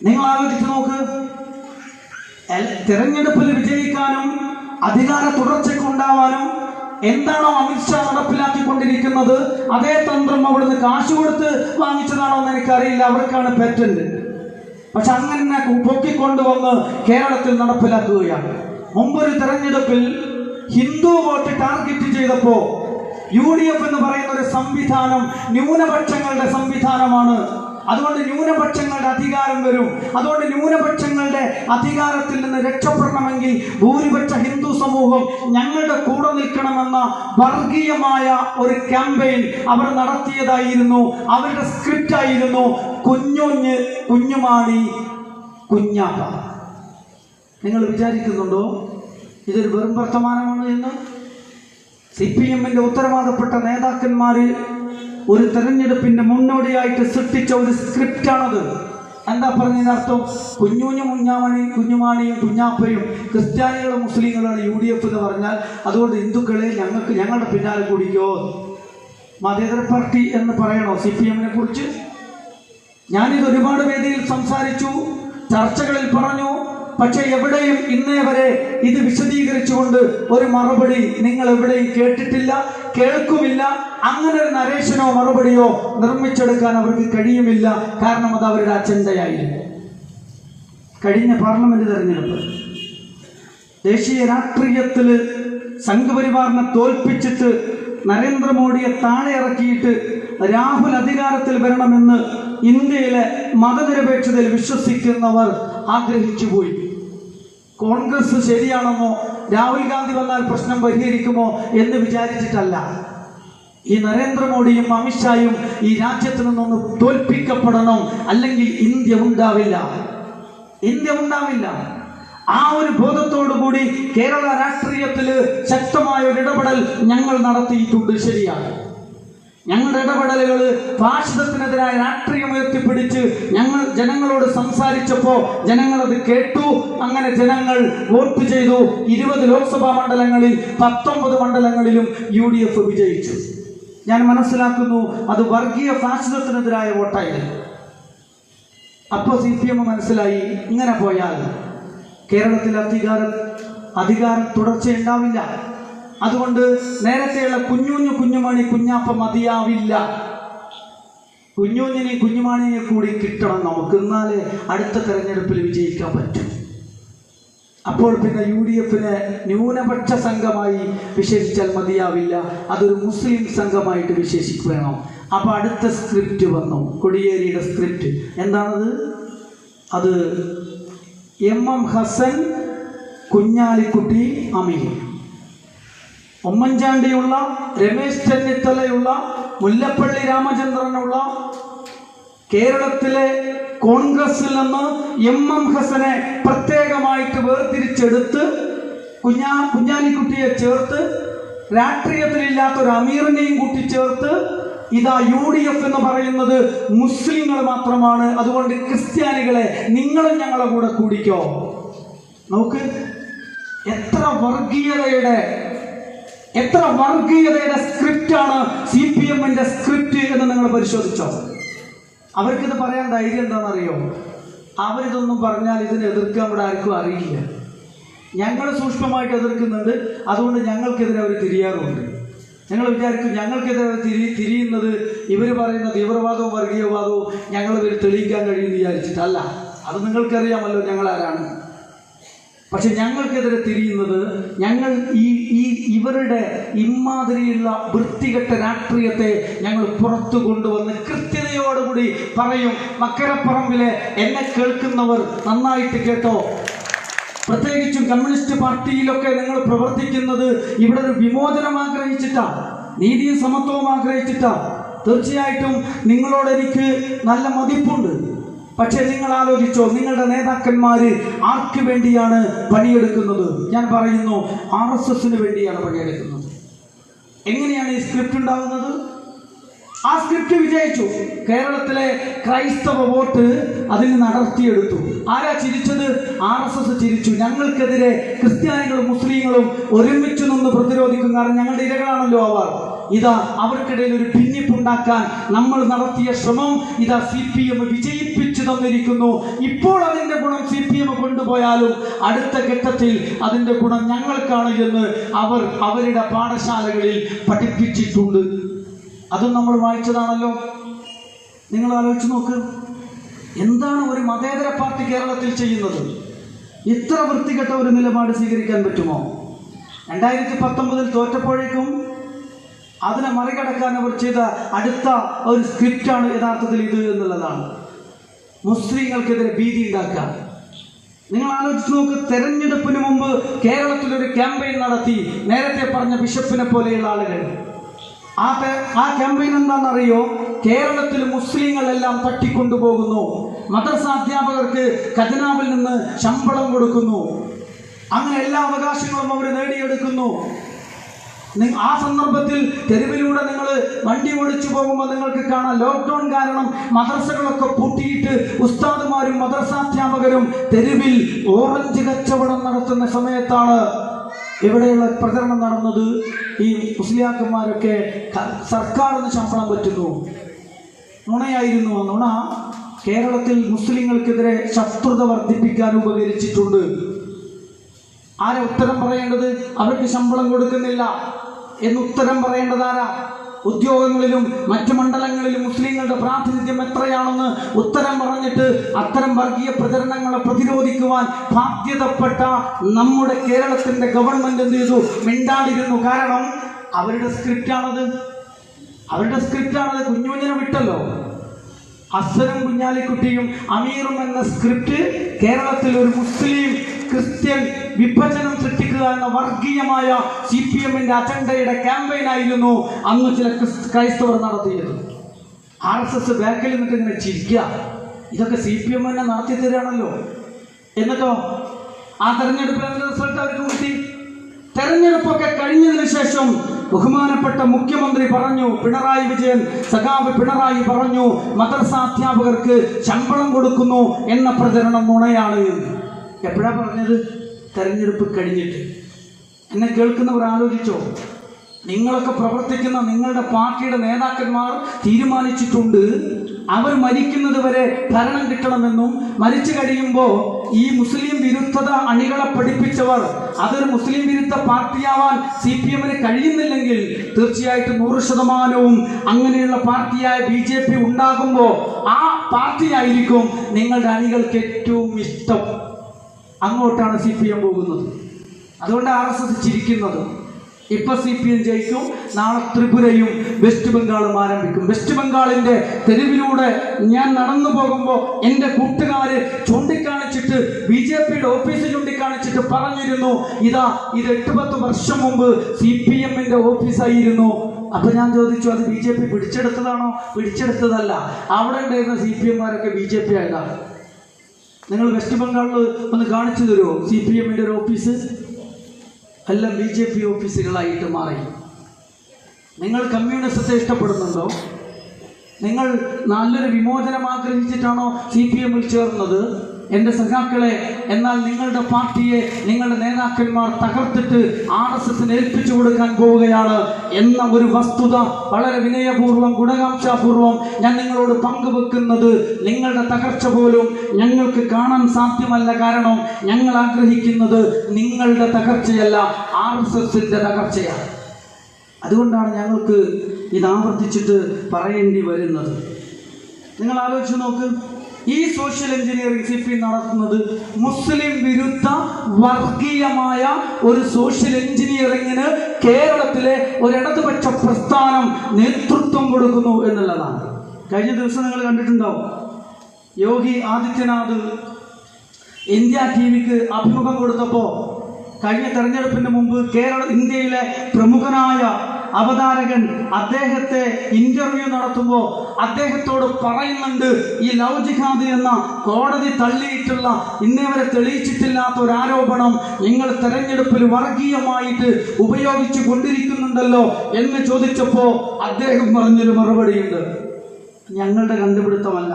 നിങ്ങൾ ആലോചിച്ച് നോക്ക്, തെരഞ്ഞെടുപ്പിൽ വിജയിക്കാനും അധികാര തുടർച്ചയ്ക്കുണ്ടാവാനും എന്താണോ അമിത്ഷാ നടപ്പിലാക്കിക്കൊണ്ടിരിക്കുന്നത് അതേ തന്ത്രം അവിടുന്ന് കാശ് കൊടുത്ത് വാങ്ങിച്ചതാണോ എന്ന് എനിക്കറിയില്ല. അവർക്കാണ് പേറ്റന്റ്. പക്ഷെ അങ്ങനെ പൊക്കിക്കൊണ്ടുവന്ന് കേരളത്തിൽ നടപ്പിലാക്കുകയാണ്. മുമ്പൊരു തെരഞ്ഞെടുപ്പിൽ ഹിന്ദു വോട്ട് ടാർഗറ്റ് ചെയ്തപ്പോൾ UDF എന്ന് പറയുന്ന ഒരു സംവിധാനം ന്യൂനപക്ഷങ്ങളുടെ സംവിധാനമാണ്. അതുകൊണ്ട് ന്യൂനപക്ഷങ്ങളുടെ അധികാരം വരും. അതുകൊണ്ട് ന്യൂനപക്ഷങ്ങളുടെ അധികാരത്തിൽ നിന്ന് രക്ഷപ്പെടണമെങ്കിൽ ഭൂരിപക്ഷ ഹിന്ദു സമൂഹം ഞങ്ങളുടെ കൂടെ നിൽക്കണമെന്ന വർഗീയമായ ഒരു ക്യാമ്പയിൻ അവർ നടത്തിയതായിരുന്നു. അവരുടെ സ്ക്രിപ്റ്റ് ആയിരുന്നു കുഞ്ഞുഞ്ഞ്, കുഞ്ഞുമാണി, കുഞ്ഞാപ്പ. നിങ്ങൾ വിചാരിക്കുന്നുണ്ടോ ഇതൊരു വെറും വർത്തമാനമാണ് എന്ന്? CPM-ന്റെ ഉത്തരവാദപ്പെട്ട നേതാക്കന്മാർ ഒരു തെരഞ്ഞെടുപ്പിന്റെ മുന്നോടിയായിട്ട് സൃഷ്ടിച്ച ഒരു സ്ക്രിപ്റ്റാണത്. എന്താ പറഞ്ഞതിന്റെ അർത്ഥം? കുഞ്ഞുഞ്ഞും കുഞ്ഞുമാണിയും കുഞ്ഞാപ്പയും ക്രിസ്ത്യാനികളും മുസ്ലിങ്ങളാണ് UDF എന്ന് പറഞ്ഞാൽ അതുകൊണ്ട് ഹിന്ദുക്കളെ ഞങ്ങളുടെ പിന്നാലെ കൂടിക്കോ. മതേതര പാർട്ടി എന്ന് പറയണോ CPM-നെ കുറിച്ച്? ഞാനിത് ഒരുപാട് വേദിയിൽ സംസാരിച്ചു, ചർച്ചകളിൽ പറഞ്ഞു. പക്ഷെ എവിടെയും ഇന്നേ വരെ ഇത് വിശദീകരിച്ചുകൊണ്ട് ഒരു മറുപടി നിങ്ങൾ എവിടെയും കേട്ടിട്ടില്ല, കേൾക്കുമില്ല. അങ്ങനെ ഒരു നരേഷനോ മറുപടിയോ നിർമ്മിച്ചെടുക്കാൻ അവർക്ക് കഴിയുമില്ല. കാരണം അത് അവരുടെ അജണ്ടയായിരുന്നു. കഴിഞ്ഞ പാർലമെന്റ് തെരഞ്ഞെടുപ്പ് ദേശീയ രാഷ്ട്രീയത്തിൽ സംഘപരിവാറിനെ തോൽപ്പിച്ചിട്ട് നരേന്ദ്രമോദിയെ താഴെ ഇറക്കിയിട്ട് രാഹുൽ അധികാരത്തിൽ വരണമെന്ന് ഇന്ത്യയിലെ മതനിരപേക്ഷതയിൽ വിശ്വസിക്കുന്നവർ ആഗ്രഹിച്ചു പോയി. കോൺഗ്രസ് ശരിയാണെന്നോ രാഹുൽ ഗാന്ധി വന്നാൽ പ്രശ്നം പരിഹരിക്കുമോ എന്ന് വിചാരിച്ചിട്ടല്ല. ഈ നരേന്ദ്രമോദിയും അമിത്ഷായും ഈ രാജ്യത്ത് നിന്നൊന്ന് തോൽപ്പിക്കപ്പെടണം, അല്ലെങ്കിൽ ഇന്ത്യ ഉണ്ടാവില്ല. ആ ഒരു ബോധത്തോടുകൂടി കേരള രാഷ്ട്രീയത്തിൽ ശക്തമായ ഒരു ഇടപെടൽ ഞങ്ങൾ നടത്തിയിട്ടുണ്ട്. ശരിയാണ്. ഞങ്ങളുടെ ഇടപെടലുകൾ ഫാഷിസത്തിനെതിരായ രാഷ്ട്രീയം ഉയർത്തിപ്പിടിച്ച് ഞങ്ങൾ ജനങ്ങളോട് സംസാരിച്ചപ്പോൾ ജനങ്ങളത് കേട്ടു. അങ്ങനെ ജനങ്ങൾ വോട്ട് ചെയ്തു. 20 ലോക്സഭാ മണ്ഡലങ്ങളിൽ 19 മണ്ഡലങ്ങളിലും UDF വിജയിച്ചു. ഞാൻ മനസ്സിലാക്കുന്നു അത് വർഗീയ ഫാഷിസത്തിനെതിരായ വോട്ടായിരുന്നു. അപ്പോൾ CPM മനസ്സിലായി, ഇങ്ങനെ പോയാൽ കേരളത്തിൽ അധികാരം തുടർച്ചയുണ്ടാവില്ല. അതുകൊണ്ട് നേരത്തെയുള്ള കുഞ്ഞുമണി കുഞ്ഞാപ്പ മതിയാവില്ല. കുഞ്ഞുഞ്ഞിനെയും കുഞ്ഞുമാണിയെ കൂടി കിട്ടണം നമുക്ക്, എന്നാലേ അടുത്ത തെരഞ്ഞെടുപ്പിൽ വിജയിക്കാൻ പറ്റും. അപ്പോൾ പിന്നെ UDF-നെ ന്യൂനപക്ഷ സംഘമായി വിശേഷിച്ചാൽ മതിയാവില്ല, അതൊരു മുസ്ലിം സംഘമായിട്ട് വിശേഷിക്കണം. അപ്പോൾ അടുത്ത സ്ക്രിപ്റ്റ് വന്നു, കോടിയേരിയുടെ സ്ക്രിപ്റ്റ്. എന്താണത്? അത് MM ഹസൻ, കുഞ്ഞാലിക്കുട്ടി, അമീർ. ഉമ്മൻചാണ്ടിയുള്ള, രമേശ് ചെന്നിത്തലയുള്ള, മുല്ലപ്പള്ളി രാമചന്ദ്രനുള്ള, കേരളത്തിലെ കോൺഗ്രസിൽ നിന്ന് MM ഹസനെ പ്രത്യേകമായിട്ട് വേർതിരിച്ചെടുത്ത് കുഞ്ഞാലിക്കുട്ടിയെ ചേർത്ത്, രാഷ്ട്രീയത്തിലില്ലാത്തൊരു അമീറിനെയും കൂട്ടിച്ചേർത്ത് ഇതാ UDF എന്ന് പറയുന്നത് മുസ്ലിങ്ങൾ മാത്രമാണ്, അതുകൊണ്ട് ക്രിസ്ത്യാനികളെ നിങ്ങളും ഞങ്ങളെ കൂടെ കൂടിക്കോ. നോക്ക്, എത്ര വർഗീയതയുടെ സ്ക്രിപ്റ്റാണ് CPMന്റെ സ്ക്രിപ്റ്റ് എന്ന് നിങ്ങൾ പരിശോധിച്ചോ. അവർക്കിത് പറയാൻ ധൈര്യം എന്താണെന്നറിയോ? അവരിതൊന്നും പറഞ്ഞാൽ ഇതിനെ എതിർക്കാൻ ഇവിടെ ആർക്കും അറിയില്ല. ഞങ്ങൾ സൂക്ഷ്മമായിട്ട് എതിർക്കുന്നുണ്ട്, അതുകൊണ്ട് ഞങ്ങൾക്കെതിരെ അവർ തിരിയാറുണ്ട്. ഞങ്ങൾ വിചാരിക്കും ഞങ്ങൾക്കെതിരെ തിരിയുന്നത് ഇവർ പറയുന്ന തീവ്രവാദവും വർഗീയവാദവും ഞങ്ങളിവർ തെളിയിക്കാൻ കഴിയുമെന്ന് വിചാരിച്ചിട്ടല്ല. അത് നിങ്ങൾക്കറിയാമല്ലോ ഞങ്ങൾ ആരാണ്. പക്ഷെ ഞങ്ങൾക്കെതിരെ തിരിയുന്നത് ഞങ്ങൾ ഇവരുടെ ഇമാതിരിയുള്ള വൃത്തികെട്ട രാഷ്ട്രീയത്തെ ഞങ്ങൾ പുറത്തു കൊണ്ടുവന്ന് കൃത്യതയോടുകൂടി പറയും. മക്കരപ്പറമ്പിലെ എന്നെ കേൾക്കുന്നവർ നന്നായിട്ട് കേട്ടോ, പ്രത്യേകിച്ചും കമ്മ്യൂണിസ്റ്റ് പാർട്ടിയിലൊക്കെ നിങ്ങൾ പ്രവർത്തിക്കുന്നത് ഇവിടെ ഒരു വിമോചനം ആഗ്രഹിച്ചിട്ടാ, നീതിയും സമത്വവും ആഗ്രഹിച്ചിട്ടാ. തീർച്ചയായിട്ടും നിങ്ങളോട് എനിക്ക് നല്ല മതിപ്പുണ്ട്. പക്ഷെ നിങ്ങൾ ആലോചിച്ചോ, നിങ്ങളുടെ നേതാക്കന്മാര് ആർക്ക് വേണ്ടിയാണ് പണിയെടുക്കുന്നത്? ഞാൻ പറയുന്നു, RSSന് വേണ്ടിയാണ് പണിയെടുക്കുന്നത്. എങ്ങനെയാണ് ഈ സ്ക്രിപ്റ്റ് ഉണ്ടാകുന്നത്? ആ സ്ക്രിപ്റ്റ് വിജയിച്ചു. കേരളത്തിലെ ക്രൈസ്തവ വോട്ട് അതിന് നടത്തിയെടുത്തു. ആരാ ചിരിച്ചത്? RSS ചിരിച്ചു. ഞങ്ങൾക്കെതിരെ ക്രിസ്ത്യാനികളും മുസ്ലിങ്ങളും ഒരുമിച്ച് നിന്ന് പ്രതിരോധിക്കും. കാരണം ഞങ്ങളുടെ ഇരകളാണല്ലോ അവർ. ഇതാ അവർക്കിടയിൽ ഒരു ഭിന്നിപ്പുണ്ടാക്കാൻ നമ്മൾ നടത്തിയ ശ്രമം ഇതാ CPM വിജയിപ്പിച്ചു തന്നിരിക്കുന്നു. ഇപ്പോൾ അതിന്റെ ഗുണം CPM കൊണ്ടുപോയാലും അടുത്ത ഘട്ടത്തിൽ അതിന്റെ ഗുണം ഞങ്ങൾക്കാണ് എന്ന് അവർ അവരുടെ പാഠശാലകളിൽ പഠിപ്പിച്ചിട്ടുണ്ട്. അതും നമ്മൾ വായിച്ചതാണല്ലോ. നിങ്ങൾ ആലോചിച്ച് നോക്ക്, എന്താണ് ഒരു മതേതര പാർട്ടി കേരളത്തിൽ ചെയ്യുന്നത്? ഇത്ര വൃത്തികെട്ട ഒരു നിലപാട് സ്വീകരിക്കാൻ പറ്റുമോ? 2019 തോറ്റപ്പോഴേക്കും അതിനെ മറികടക്കാൻ അവർ ചെയ്ത അടുത്ത ഒരു സ്ക്രിപ്റ്റാണ് യഥാർത്ഥത്തിൽ ഇത് എന്നുള്ളതാണ്. മുസ്ലിങ്ങൾക്കെതിരെ ഭീതി ഉണ്ടാക്കാൻ. നിങ്ങൾ ആലോചിച്ച് നോക്ക്, തെരഞ്ഞെടുപ്പിന് മുമ്പ് കേരളത്തിലൊരു ക്യാമ്പയിൻ നടത്തി. നേരത്തെ പറഞ്ഞ ബിഷപ്പിനെ പോലെയുള്ള ആളുകൾ. ആ ക്യാമ്പയിൻ എന്താണെന്നറിയോ? കേരളത്തിൽ മുസ്ലിങ്ങളെല്ലാം തട്ടിക്കൊണ്ടുപോകുന്നു, മദ്രസ അധ്യാപകർക്ക് ഖജനാവിൽ നിന്ന് ശമ്പളം കൊടുക്കുന്നു, അങ്ങനെ എല്ലാ അവകാശങ്ങളും അവർ നേടിയെടുക്കുന്നു. ആ സന്ദർഭത്തിൽ തെരുവിലൂടെ നിങ്ങൾ വണ്ടി ഓടിച്ചു പോകുമ്പോൾ നിങ്ങൾക്ക് കാണാം, ലോക്ക്ഡൌൺ കാരണം മദ്രസകളൊക്കെ പൂട്ടിയിട്ട് ഉസ്താദുമാരും മദ്രസാധ്യാപകരും തെരുവിൽ ഓറഞ്ച് കച്ചവടം നടത്തുന്ന സമയത്താണ് ഇവിടെയുള്ള പ്രചരണം നടന്നത്. ഈ മുസ്ലിയാക്കന്മാരൊക്കെ സർക്കാരിന് ശമ്പളം പറ്റുന്നു. നുണയായിരുന്നു. നുണ കേരളത്തിൽ മുസ്ലിങ്ങൾക്കെതിരെ ശത്രുത വർദ്ധിപ്പിക്കാൻ ഉപകരിച്ചിട്ടുണ്ട്. ആരാ ഉത്തരം പറയേണ്ടത്? അവർക്ക് ശമ്പളം കൊടുക്കുന്നില്ല എന്ന് ഉത്തരം പറയേണ്ടത് ആരാ? ഉദ്യോഗങ്ങളിലും മറ്റു മണ്ഡലങ്ങളിലും മുസ്ലിങ്ങളുടെ പ്രാതിനിധ്യം എത്രയാണെന്ന് ഉത്തരം പറഞ്ഞിട്ട് അത്തരം വർഗീയ പ്രചരണങ്ങളെ പ്രതിരോധിക്കുവാൻ ബാധ്യതപ്പെട്ട നമ്മുടെ കേരളത്തിന്റെ ഗവൺമെന്റ് എന്ത് ചെയ്തു? മിണ്ടാടിരുന്നു. കാരണം അവരുടെ സ്ക്രിപ്റ്റാണത്. കുഞ്ഞുകുഞ്ഞിനെ വിട്ടല്ലോ. ഹസ്സനും കുഞ്ഞാലിക്കുട്ടിയും അമീറും എന്ന സ്ക്രിപ്റ്റ് കേരളത്തിൽ ഒരു മുസ്ലിം ക്രിസ്ത്യൻ വിഭജനം സൃഷ്ടിക്കുക എന്ന വർഗീയമായ CPMന്റെ അജണ്ടയുടെ ക്യാമ്പയിൻ ആയിരുന്നു അന്ന് ചില ക്രൈസ്തവർ നടത്തിയത്. RSS ബാക്കിൽ നിന്നിട്ട് ഇങ്ങനെ ചിരിക്കുക. ഇതൊക്കെ CPM തന്നെ നടത്തി തരികയാണല്ലോ. എന്നിട്ടോ ആ തെരഞ്ഞെടുപ്പിലെ റിസൾട്ട് അവർക്ക് കിട്ടി. തെരഞ്ഞെടുപ്പൊക്കെ കഴിഞ്ഞതിന് ശേഷം ബഹുമാനപ്പെട്ട മുഖ്യമന്ത്രി പറഞ്ഞു, പിണറായി വിജയൻ, സഖാവ് പിണറായി പറഞ്ഞു, മദ്രസാധ്യാപകർക്ക് ശമ്പളം കൊടുക്കുന്നു എന്ന പ്രചരണം നുണയാണ്. എപ്പോഴാ പറഞ്ഞത്? തെരഞ്ഞെടുപ്പ് കഴിഞ്ഞിട്ട്. എന്നെ കേൾക്കുന്നവർ ആലോചിച്ചോ, നിങ്ങളൊക്കെ പ്രവർത്തിക്കുന്ന നിങ്ങളുടെ പാർട്ടിയുടെ നേതാക്കന്മാർ തീരുമാനിച്ചിട്ടുണ്ട് അവർ മരിക്കുന്നത് വരെ ഭരണം കിട്ടണമെന്നും, മരിച്ചു കഴിയുമ്പോൾ ഈ മുസ്ലിം വിരുദ്ധത അണികളെ പഠിപ്പിച്ചവർ അതൊരു മുസ്ലിം വിരുദ്ധ പാർട്ടിയാവാൻ CPMന് കഴിയുന്നില്ലെങ്കിൽ തീർച്ചയായിട്ടും 100% അങ്ങനെയുള്ള പാർട്ടിയായ BJP ഉണ്ടാകുമ്പോൾ ആ പാർട്ടിയായിരിക്കും നിങ്ങളുടെ അണികൾക്ക് ഏറ്റവും ഇഷ്ടം. അങ്ങോട്ടാണ് CPM പോകുന്നത്. അതുകൊണ്ട് RSS ചിരിക്കുന്നത്. ഇപ്പൊ CPM ജയിക്കും, നാളെ ത്രിപുരയും വെസ്റ്റ് ബംഗാളും ആരംഭിക്കും. വെസ്റ്റ് ബംഗാളിന്റെ തെരുവിലൂടെ ഞാൻ നടന്നു പോകുമ്പോൾ എൻ്റെ കൂട്ടുകാര് ചൂണ്ടിക്കാണിച്ചിട്ട് ചൂണ്ടിക്കാണിച്ചിട്ട് BJP-യുടെ ഓഫീസ് ചൂണ്ടിക്കാണിച്ചിട്ട് പറഞ്ഞിരുന്നു, ഇത് 8-10 വർഷം മുമ്പ് CPM-ന്റെ ഓഫീസായിരുന്നു. അപ്പൊ ഞാൻ ചോദിച്ചു, അത് BJP പിടിച്ചെടുത്തതാണോ? പിടിച്ചെടുത്തതല്ല. അവിടെ ഉണ്ടായിരുന്ന CPM-മാരൊക്കെ BJP ആയതാണ്. നിങ്ങൾ വെസ്റ്റ് ബംഗാളിൽ ഒന്ന് കാണിച്ചു തരുമോ CPM-ന്റെ ഒരു ഓഫീസ്? എല്ലാം BJP ഓഫീസുകളായിട്ട് മാറി. നിങ്ങൾ കമ്മ്യൂണിസത്തെ ഇഷ്ടപ്പെടുന്നുണ്ടോ? നിങ്ങൾ നല്ലൊരു വിമോചനം ആഗ്രഹിച്ചിട്ടാണോ CPM-ൽ ചേർന്നത്? എൻ്റെ സഖാക്കളെ, എന്നാൽ നിങ്ങളുടെ പാർട്ടിയെ നിങ്ങളുടെ നേതാക്കന്മാർ തകർത്തിട്ട് RSSന് ഏൽപ്പിച്ചു കൊടുക്കാൻ പോവുകയാണ് എന്ന ഒരു വസ്തുത വളരെ വിനയപൂർവ്വം ഗുണകാംക്ഷാപൂർവം ഞാൻ നിങ്ങളോട് പങ്കുവെക്കുന്നത് നിങ്ങളുടെ തകർച്ച പോലും ഞങ്ങൾക്ക് കാണാൻ സാധ്യമല്ല. കാരണം ഞങ്ങൾ ആഗ്രഹിക്കുന്നത് നിങ്ങളുടെ തകർച്ചയല്ല, RSSന്റെ തകർച്ചയാണ്. അതുകൊണ്ടാണ് ഞങ്ങൾക്ക് ഇത് ആവർത്തിച്ചിട്ട് പറയേണ്ടി വരുന്നത്. നിങ്ങൾ ആലോചിച്ച് നോക്ക്, ഈ സോഷ്യൽ എഞ്ചിനീയറിംഗ് CPM നടത്തുന്നത് മുസ്ലിം വിരുദ്ധ വർഗീയമായ ഒരു സോഷ്യൽ എഞ്ചിനീയറിംഗിന് കേരളത്തിലെ ഒരു ഇടതുപക്ഷ പ്രസ്ഥാനം നേതൃത്വം കൊടുക്കുന്നു എന്നുള്ളതാണ്. കഴിഞ്ഞ ദിവസം നിങ്ങൾ കണ്ടിട്ടുണ്ടാവും, യോഗി ആദിത്യനാഥ് ഇന്ത്യ TV-ക്ക് അഭിമുഖം കൊടുത്തപ്പോൾ കഴിഞ്ഞ തെരഞ്ഞെടുപ്പിന് മുമ്പ് ഇന്ത്യയിലെ പ്രമുഖനായ അവതാരകൻ അദ്ദേഹത്തെ ഇന്റർവ്യൂ നടത്തുമ്പോൾ അദ്ദേഹത്തോട് പറയുന്നുണ്ട്, ഈ ലവ് ജിഹാദ് എന്ന കോടതി തള്ളിയിട്ടുള്ള ഇന്നേ വരെ തെളിയിച്ചിട്ടില്ലാത്ത ഒരു ആരോപണം നിങ്ങൾ തെരഞ്ഞെടുപ്പിൽ വർഗീയമായിട്ട് ഉപയോഗിച്ചു കൊണ്ടിരിക്കുന്നുണ്ടല്ലോ എന്ന് ചോദിച്ചപ്പോൾ അദ്ദേഹം പറഞ്ഞൊരു മറുപടിയുണ്ട്, ഞങ്ങളുടെ കണ്ടുപിടുത്തമല്ല,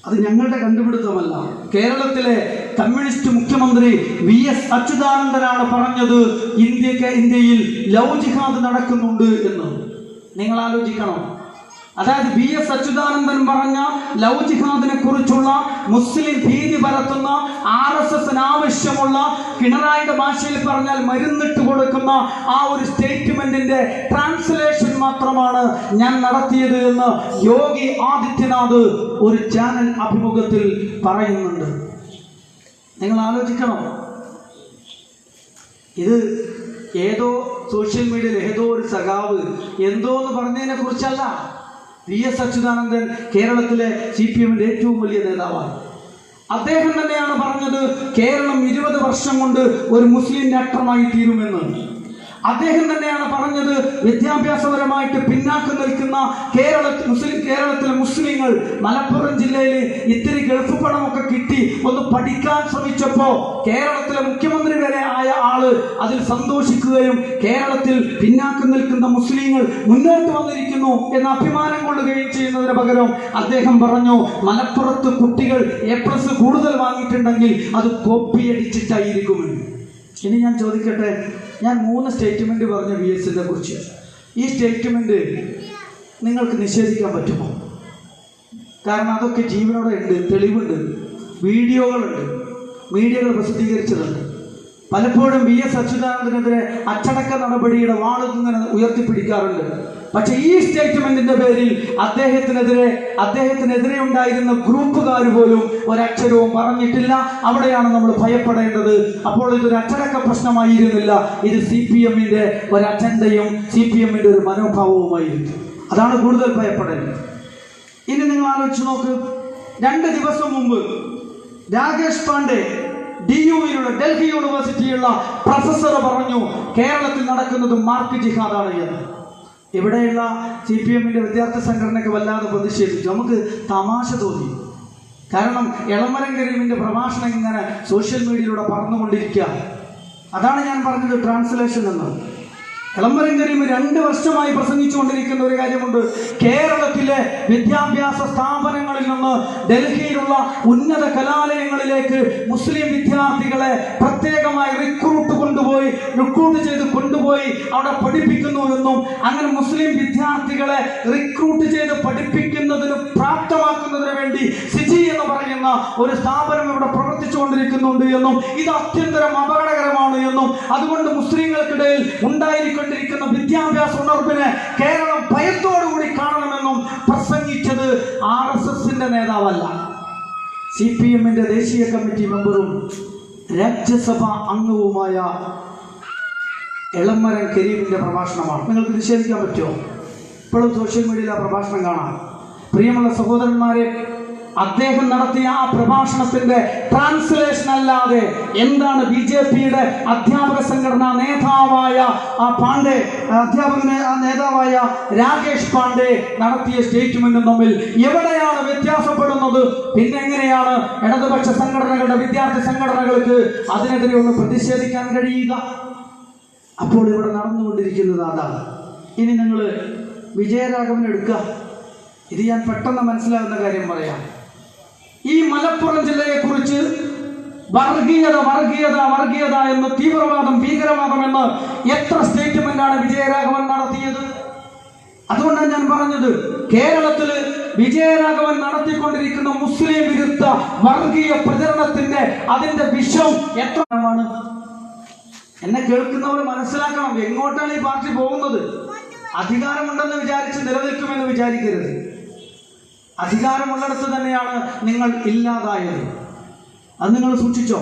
അത് ഞങ്ങളുടെ കണ്ടുപിടുത്തമല്ല. കേരളത്തിലെ കമ്മ്യൂണിസ്റ്റ് മുഖ്യമന്ത്രി VS അച്യുതാനന്ദനാണ് പറഞ്ഞത് ഇന്ത്യയിൽ ലവ് ജിഹാദ് നടക്കുന്നുണ്ട് എന്ന്. നിങ്ങൾ ആലോചിക്കണം. അതായത് VS അച്യുതാനന്ദൻ പറഞ്ഞ ലവ് ജിഹാദിനെ കുറിച്ചുള്ള മുസ്ലിം ഭീതി പരത്തുന്ന RSSന് ആവശ്യമുള്ള, പിണറായിയുടെ ഭാഷയിൽ പറഞ്ഞാൽ മരുന്നിട്ട് കൊടുക്കുന്ന ആ ഒരു സ്റ്റേറ്റ്മെന്റിന്റെ ട്രാൻസ്ലേഷൻ മാത്രമാണ് ഞാൻ നടത്തിയത് എന്ന് യോഗി ആദിത്യനാഥ് ഒരു ചാനൽ അഭിമുഖത്തിൽ പറയുന്നുണ്ട്. നിങ്ങൾ ആലോചിക്കണം. ഇത് ഏതോ സോഷ്യൽ മീഡിയയിൽ ഏതോ ഒരു സഖാവ് എന്തോന്ന് പറഞ്ഞതിനെ കുറിച്ചല്ല. VS അച്യുതാനന്ദൻ കേരളത്തിലെ CPM-ന്റെ ഏറ്റവും വലിയ നേതാവാണ്. അദ്ദേഹം തന്നെയാണ് പറഞ്ഞത് കേരളം 20 വർഷം കൊണ്ട് ഒരു മുസ്ലിം രാഷ്ട്രമായി തീരുമെന്ന്. അദ്ദേഹം തന്നെയാണ് പറഞ്ഞത് വിദ്യാഭ്യാസപരമായിട്ട് പിന്നാക്കം നിൽക്കുന്ന കേരളത്തിലെ മുസ്ലിങ്ങൾ മലപ്പുറം ജില്ലയിൽ ഇത്തിരി ഗൾഫ് പണമൊക്കെ കിട്ടി ഒന്ന് പഠിക്കാൻ ശ്രമിച്ചപ്പോൾ കേരളത്തിലെ മുഖ്യമന്ത്രി വരെ ആയ ആള് അതിൽ സന്തോഷിക്കുകയും കേരളത്തിൽ പിന്നാക്കം നിൽക്കുന്ന മുസ്ലിങ്ങൾ മുന്നോട്ട് വന്നിരിക്കുന്നു എന്ന അഭിമാനം കൊള്ളുകയും ചെയ്യുന്നതിന് പകരം അദ്ദേഹം പറഞ്ഞു, മലപ്പുറത്ത് കുട്ടികൾ A+ കൂടുതൽ വാങ്ങിയിട്ടുണ്ടെങ്കിൽ അത് കോപ്പി അടിച്ചിട്ടായിരിക്കുമെന്ന്. ഇനി ഞാൻ ചോദിക്കട്ടെ, ഞാൻ 3 സ്റ്റേറ്റ്മെന്റ് പറഞ്ഞ VSനെ കുറിച്ച്. ഈ സ്റ്റേറ്റ്മെന്റ് നിങ്ങൾക്ക് നിഷേധിക്കാൻ പറ്റുമോ? കാരണം അതൊക്കെ ജീവനോടെ ഉണ്ട്, തെളിവുണ്ട്, വീഡിയോകളുണ്ട്, മീഡിയകൾ പ്രസിദ്ധീകരിച്ചതുണ്ട്. പലപ്പോഴും VS അച്യുതാനന്ദനെതിരെ അച്ചടക്ക നടപടിയുടെ വാളുങ്ങനെ ഉയർത്തിപ്പിടിക്കാറുണ്ട്. പക്ഷെ ഈ സ്റ്റേറ്റ്മെന്റിന്റെ പേരിൽ അദ്ദേഹത്തിനെതിരെ ഉണ്ടായിരുന്ന ഗ്രൂപ്പുകാർ പോലും ഒരക്ഷരവും പറഞ്ഞിട്ടില്ല. അവിടെയാണ് നമ്മൾ ഭയപ്പെടേണ്ടത്. അപ്പോൾ ഇതൊരു അച്ചടക്ക പ്രശ്നമായിരുന്നില്ല, ഇത് CPM-ന്റെ ഒരു അജണ്ടയും CPM-ന്റെ ഒരു മനോഭാവവുമായിരുന്നു. അതാണ് കൂടുതൽ ഭയപ്പെടേണ്ടത്. ഇനി നിങ്ങൾ ആലോചിച്ച് നോക്ക്, 2 ദിവസം മുമ്പ് രാകേഷ് പാണ്ഡെ DU-യിലുള്ള ഡൽഹി യൂണിവേഴ്സിറ്റിയുള്ള പ്രൊഫസർ പറഞ്ഞു കേരളത്തിൽ നടക്കുന്നത് മാർക്ക് ജിഹാദാണ് എന്ന്. ഇവിടെയുള്ള CPM-ന്റെ വിദ്യാർത്ഥി സംഘടനയ്ക്ക് വല്ലാതെ പ്രതിഷേധിച്ചു. നമുക്ക് തമാശ തോന്നി. കാരണം എളമരം കരീമിന്റെ പ്രഭാഷണം ഇങ്ങനെ സോഷ്യൽ മീഡിയയിലൂടെ പറന്നുകൊണ്ടിരിക്കുക. അതാണ് ഞാൻ പറഞ്ഞത് ട്രാൻസ്ലേഷൻ എന്ന്. എളമരം കരീം 2 വർഷമായി പ്രസംഗിച്ചുകൊണ്ടിരിക്കുന്ന ഒരു കാര്യമുണ്ട്. കേരളത്തിലെ വിദ്യാഭ്യാസ സ്ഥാപനങ്ങളിൽ നിന്ന് ഡൽഹിയിലുള്ള ഉന്നത കലാലയങ്ങളിലേക്ക് മുസ്ലിം വിദ്യാർത്ഥികളെ പ്രത്യേകമായി റിക്രൂട്ട് ചെയ്ത് കൊണ്ടുപോയി അവിടെ പഠിപ്പിക്കുന്നു എന്നും അങ്ങനെ മുസ്ലിം വിദ്യാർത്ഥികളെ റിക്രൂട്ട് ചെയ്ത് പഠിപ്പിക്കുന്നതിന് പ്രാപ്തമാക്കുന്നതിന് വേണ്ടി സിജി എന്ന് പറയുന്ന ഒരു സ്ഥാപനം ഇവിടെ പ്രവർത്തിച്ചുകൊണ്ടിരിക്കുന്നുണ്ട് എന്നും ഇത് അത്യന്തരം അപകടകരമാണ് എന്നും അതുകൊണ്ട് മുസ്ലിങ്ങൾക്കിടയിൽ ഉണ്ടായിരിക്കുന്ന വിദ്യാഭ്യാസ ഉണർവിനെ കേരളം ഭയത്തോടുകൂടി കാണണമെന്നും പ്രസംഗിച്ചത് RSSന്റെ നേതാവല്ല, CPM-ന്റെ ദേശീയ കമ്മിറ്റി മെമ്പറും രാജ്യസഭാ അംഗവുമായ എളമരം കരീമിന്റെ പ്രഭാഷണമാണ്. നിങ്ങൾക്ക് നിഷേധിക്കാൻ പറ്റുമോ? ഇപ്പോഴും സോഷ്യൽ മീഡിയയിൽ ആ പ്രഭാഷണം കാണാം. പ്രിയമുള്ള സഹോദരന്മാരെ, അദ്ദേഹം നടത്തിയ ആ പ്രഭാഷണത്തിന്റെ ട്രാൻസ്ലേഷൻ അല്ലാതെ എന്താണ് BJPയുടെ അധ്യാപക സംഘടനാ നേതാവായ നേതാവായ രാകേഷ് പാണ്ഡെ നടത്തിയ സ്റ്റേറ്റ്മെന്റും തമ്മിൽ എവിടെയാണ് വ്യത്യാസപ്പെടുന്നത്? പിന്നെ എങ്ങനെയാണ് ഇടതുപക്ഷ സംഘടനകളുടെ, വിദ്യാർത്ഥി സംഘടനകൾക്ക് അതിനെതിരെ ഒന്ന് പ്രതിഷേധിക്കാൻ കഴിയുക? അപ്പോൾ ഇവിടെ നടന്നുകൊണ്ടിരിക്കുന്നത് അതാണ്. ഇനി നിങ്ങൾ വിജയരാഘവൻ എടുക്കുക. ഇത് ഞാൻ പെട്ടെന്ന് മനസ്സിലാകുന്ന കാര്യം പറയാം. ഈ മലപ്പുറം ജില്ലയെ കുറിച്ച് വർഗീയത വർഗീയത വർഗീയത എന്ന്, തീവ്രവാദം ഭീകരവാദം എന്ന് എത്ര സ്റ്റേറ്റ്മെന്റാണ് വിജയരാഘവൻ നടത്തിയത്? അതുകൊണ്ടാണ് ഞാൻ പറഞ്ഞത്, കേരളത്തില് വിജയരാഘവൻ നടത്തിക്കൊണ്ടിരിക്കുന്ന മുസ്ലിം വിരുദ്ധ വർഗീയ പ്രചരണത്തിന്റെ അതിന്റെ വിഷം എത്രമാണ്? എന്നെ കേൾക്കുന്നവർ മനസ്സിലാക്കണം, എങ്ങോട്ടാണ് ഈ പാർട്ടി പോകുന്നത്. അധികാരമുണ്ടെന്ന് വിചാരിച്ച് നിലനിൽക്കുമെന്ന് വിചാരിക്കരുത്. അധികാരമുള്ളിടത്ത് തന്നെയാണ് നിങ്ങൾ ഇല്ലാതായത്. അത് നിങ്ങൾ സൂക്ഷിച്ചോ.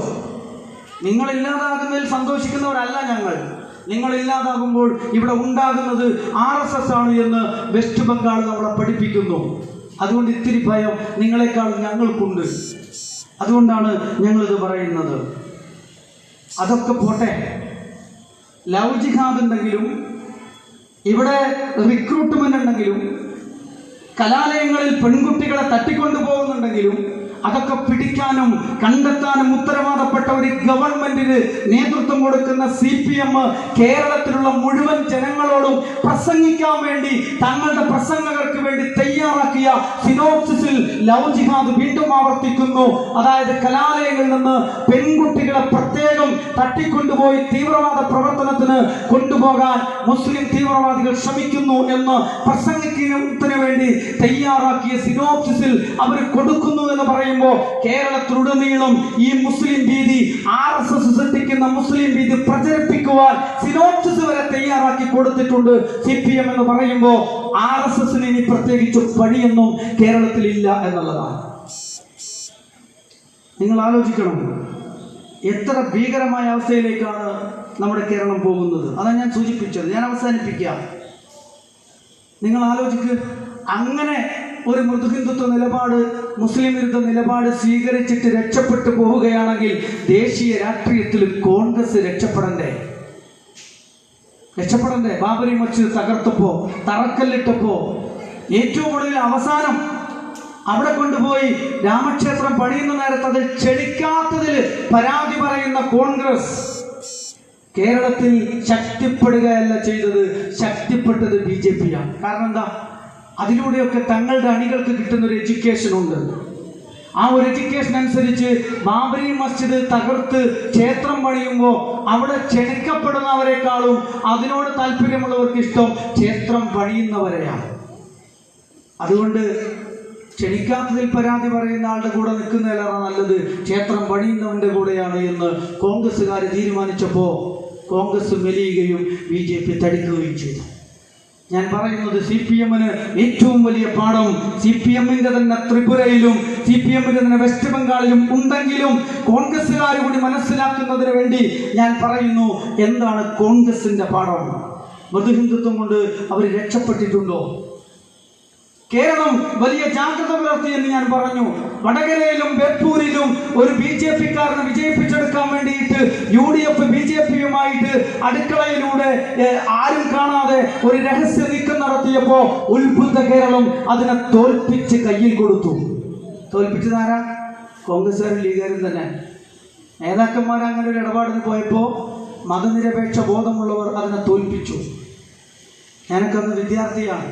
നിങ്ങൾ ഇല്ലാതാകുന്നതിൽ സന്തോഷിക്കുന്നവരല്ല ഞങ്ങൾ. നിങ്ങൾ ഇല്ലാതാകുമ്പോൾ ഇവിടെ ഉണ്ടാകുന്നത് RSS ആണ് എന്ന് വെസ്റ്റ് ബംഗാൾ നമ്മളെ പഠിപ്പിക്കുന്നു. അതുകൊണ്ട് ഇത്തിരി ഭയം നിങ്ങളെക്കാൾ ഞങ്ങൾക്കുണ്ട്. അതുകൊണ്ടാണ് ഞങ്ങളിത് പറയുന്നത്. അതൊക്കെ പോട്ടെ, ലവ് ജിഹാദ് ഉണ്ടെങ്കിലും, ഇവിടെ റിക്രൂട്ട്മെന്റ് ഉണ്ടെങ്കിലും, കലാലയങ്ങളിൽ പെൺകുട്ടികളെ തട്ടിക്കൊണ്ടുപോകുന്നുണ്ടെങ്കിലും അതൊക്കെ പിടിക്കാനും കണ്ടെത്താനും ഉത്തരവാദപ്പെട്ട ഒരു ഗവൺമെന്റിന് നേതൃത്വം കൊടുക്കുന്ന CPM കേരളത്തിലുള്ള മുഴുവൻ ജനങ്ങളോടും പ്രസംഗിക്കാൻ വേണ്ടി തങ്ങളുടെ പ്രസംഗങ്ങൾക്ക് വേണ്ടി തയ്യാറാക്കിയ സിനോപ്സിസിൽ ലവ് ജിഹാദ് വീണ്ടും ആവർത്തിക്കുന്നു. അതായത് കലാലയങ്ങളിൽ നിന്ന് പെൺകുട്ടികളെ പ്രത്യേകം തട്ടിക്കൊണ്ടുപോയി തീവ്രവാദ പ്രവർത്തനത്തിന് കൊണ്ടുപോകാൻ മുസ്ലിം തീവ്രവാദികൾ ശ്രമിക്കുന്നു എന്ന് പ്രസംഗത്തിന് വേണ്ടി തയ്യാറാക്കിയ സിനോപ്സിസിൽ അവർ കൊടുക്കുന്നു എന്ന് പറയും. കേരളത്തിലുടനീളം ഈ മുസ്ലിം ഭീതി, RSS സൃഷ്ടിക്കുന്ന മുസ്ലിം ഭീതി പ്രചരിപ്പിക്കുവാൻ സിനോപ്സിസ് വരെ തയ്യാറാക്കി കൊടുത്തിട്ടുണ്ട് CPM എന്ന് പറയുമ്പോൾ RSSന് ഇനി പ്രത്യേകിച്ച് പണിയൊന്നും കേരളത്തിൽ ഇല്ല എന്നുള്ളതാണ്. നിങ്ങൾ ആലോചിക്കണം, എത്ര ഭീകരമായ അവസ്ഥയിലേക്കാണ് നമ്മുടെ കേരളം പോകുന്നത്. അതാണ് ഞാൻ സൂചിപ്പിച്ചത്. ഞാൻ അവസാനിപ്പിക്കാം. നിങ്ങൾ ആലോചിക്കുക, അങ്ങനെ ഒരു മൃദുഹിന്ദുത്വ നിലപാട്, മുസ്ലിം വിരുദ്ധ നിലപാട് സ്വീകരിച്ചിട്ട് രക്ഷപ്പെട്ടു പോവുകയാണെങ്കിൽ ദേശീയ രാഷ്ട്രീയത്തിൽ കോൺഗ്രസ് രക്ഷപ്പെടണ്ടേ? ബാബരി മസ്ജിദ് തകർത്തപ്പോ, തറക്കല്ലിട്ടപ്പോ, ഏറ്റവും ഒടുവിൽ അവസാനം അവിടെ കൊണ്ടുപോയി രാമക്ഷേത്രം പണിയുന്ന നേരത്ത് അത് ക്ഷണിക്കാത്തതിൽ പരാതി പറയുന്ന കോൺഗ്രസ് കേരളത്തിൽ ശക്തിപ്പെടുകയല്ല ചെയ്തത്, ശക്തിപ്പെട്ടത് BJPയാണ്. കാരണം എന്താ? അതിലൂടെയൊക്കെ തങ്ങളുടെ അണികൾക്ക് കിട്ടുന്ന ഒരു എഡ്യൂക്കേഷൻ ഉണ്ട്. ആ ഒരു എഡ്യൂക്കേഷൻ അനുസരിച്ച് ബാബരി മസ്ജിദ് തകർത്ത് ക്ഷേത്രം പണിയുമ്പോൾ അവിടെ ക്ഷണിക്കപ്പെടുന്നവരെക്കാളും അതിനോട് താല്പര്യമുള്ളവർക്ക് ഇഷ്ടം ക്ഷേത്രം പണിയുന്നവരെയാണ്. അതുകൊണ്ട് ക്ഷണിക്കാത്തതിൽ പരാതി പറയുന്ന ആളുടെ കൂടെ നിൽക്കുന്നതിലേറെ നല്ലത് ക്ഷേത്രം പണിയുന്നവന്റെ കൂടെയാണ് എന്ന് കോൺഗ്രസ്സുകാർ തീരുമാനിച്ചപ്പോൾ കോൺഗ്രസ് മെലിയുകയും BJP തടിക്കുകയും ചെയ്തു. ഞാൻ പറയുന്നത്, CPMന് ഏറ്റവും വലിയ പാഠം CPMന്റെ തന്നെ ത്രിപുരയിലും CPMന്റെ തന്നെ വെസ്റ്റ് ബംഗാളിലും ഉണ്ടെങ്കിലും കോൺഗ്രസ്സുകാർ കൂടി മനസ്സിലാക്കുന്നതിന് വേണ്ടി ഞാൻ പറയുന്നു, എന്താണ് കോൺഗ്രസിന്റെ പാഠം? മൃദുഹിന്ദുത്വം കൊണ്ട് അവർ രക്ഷപ്പെട്ടിട്ടുണ്ടോ? കേരളം വലിയ ജാഗ്രത പുലർത്തിയെന്ന് ഞാൻ പറഞ്ഞു. വടകരയിലും ബേപ്പൂരിലും ഒരു BJPക്കാരനെ വിജയിപ്പിച്ചെടുക്കാൻ വേണ്ടിയിട്ട് UDF BJPയുമായിട്ട് അടുക്കളയിലൂടെ ആരും കാണാതെ ഒരു രഹസ്യ നീക്കം നടത്തിയപ്പോ ഉത്ബുദ്ധ കേരളം അതിനെ തോൽപ്പിച്ച് കയ്യിൽ കൊടുത്തു. തോൽപ്പിച്ചതാരാ? കോൺഗ്രസ്സുകാരും ലീഗുകാരും തന്നെ. നേതാക്കന്മാർ അങ്ങനെ ഒരു ഇടപാടിന് പോയപ്പോൾ മതനിരപേക്ഷ ബോധമുള്ളവർ അതിനെ തോൽപ്പിച്ചു. ഞാനൊക്കെ അന്ന് വിദ്യാർത്ഥിയാണ്,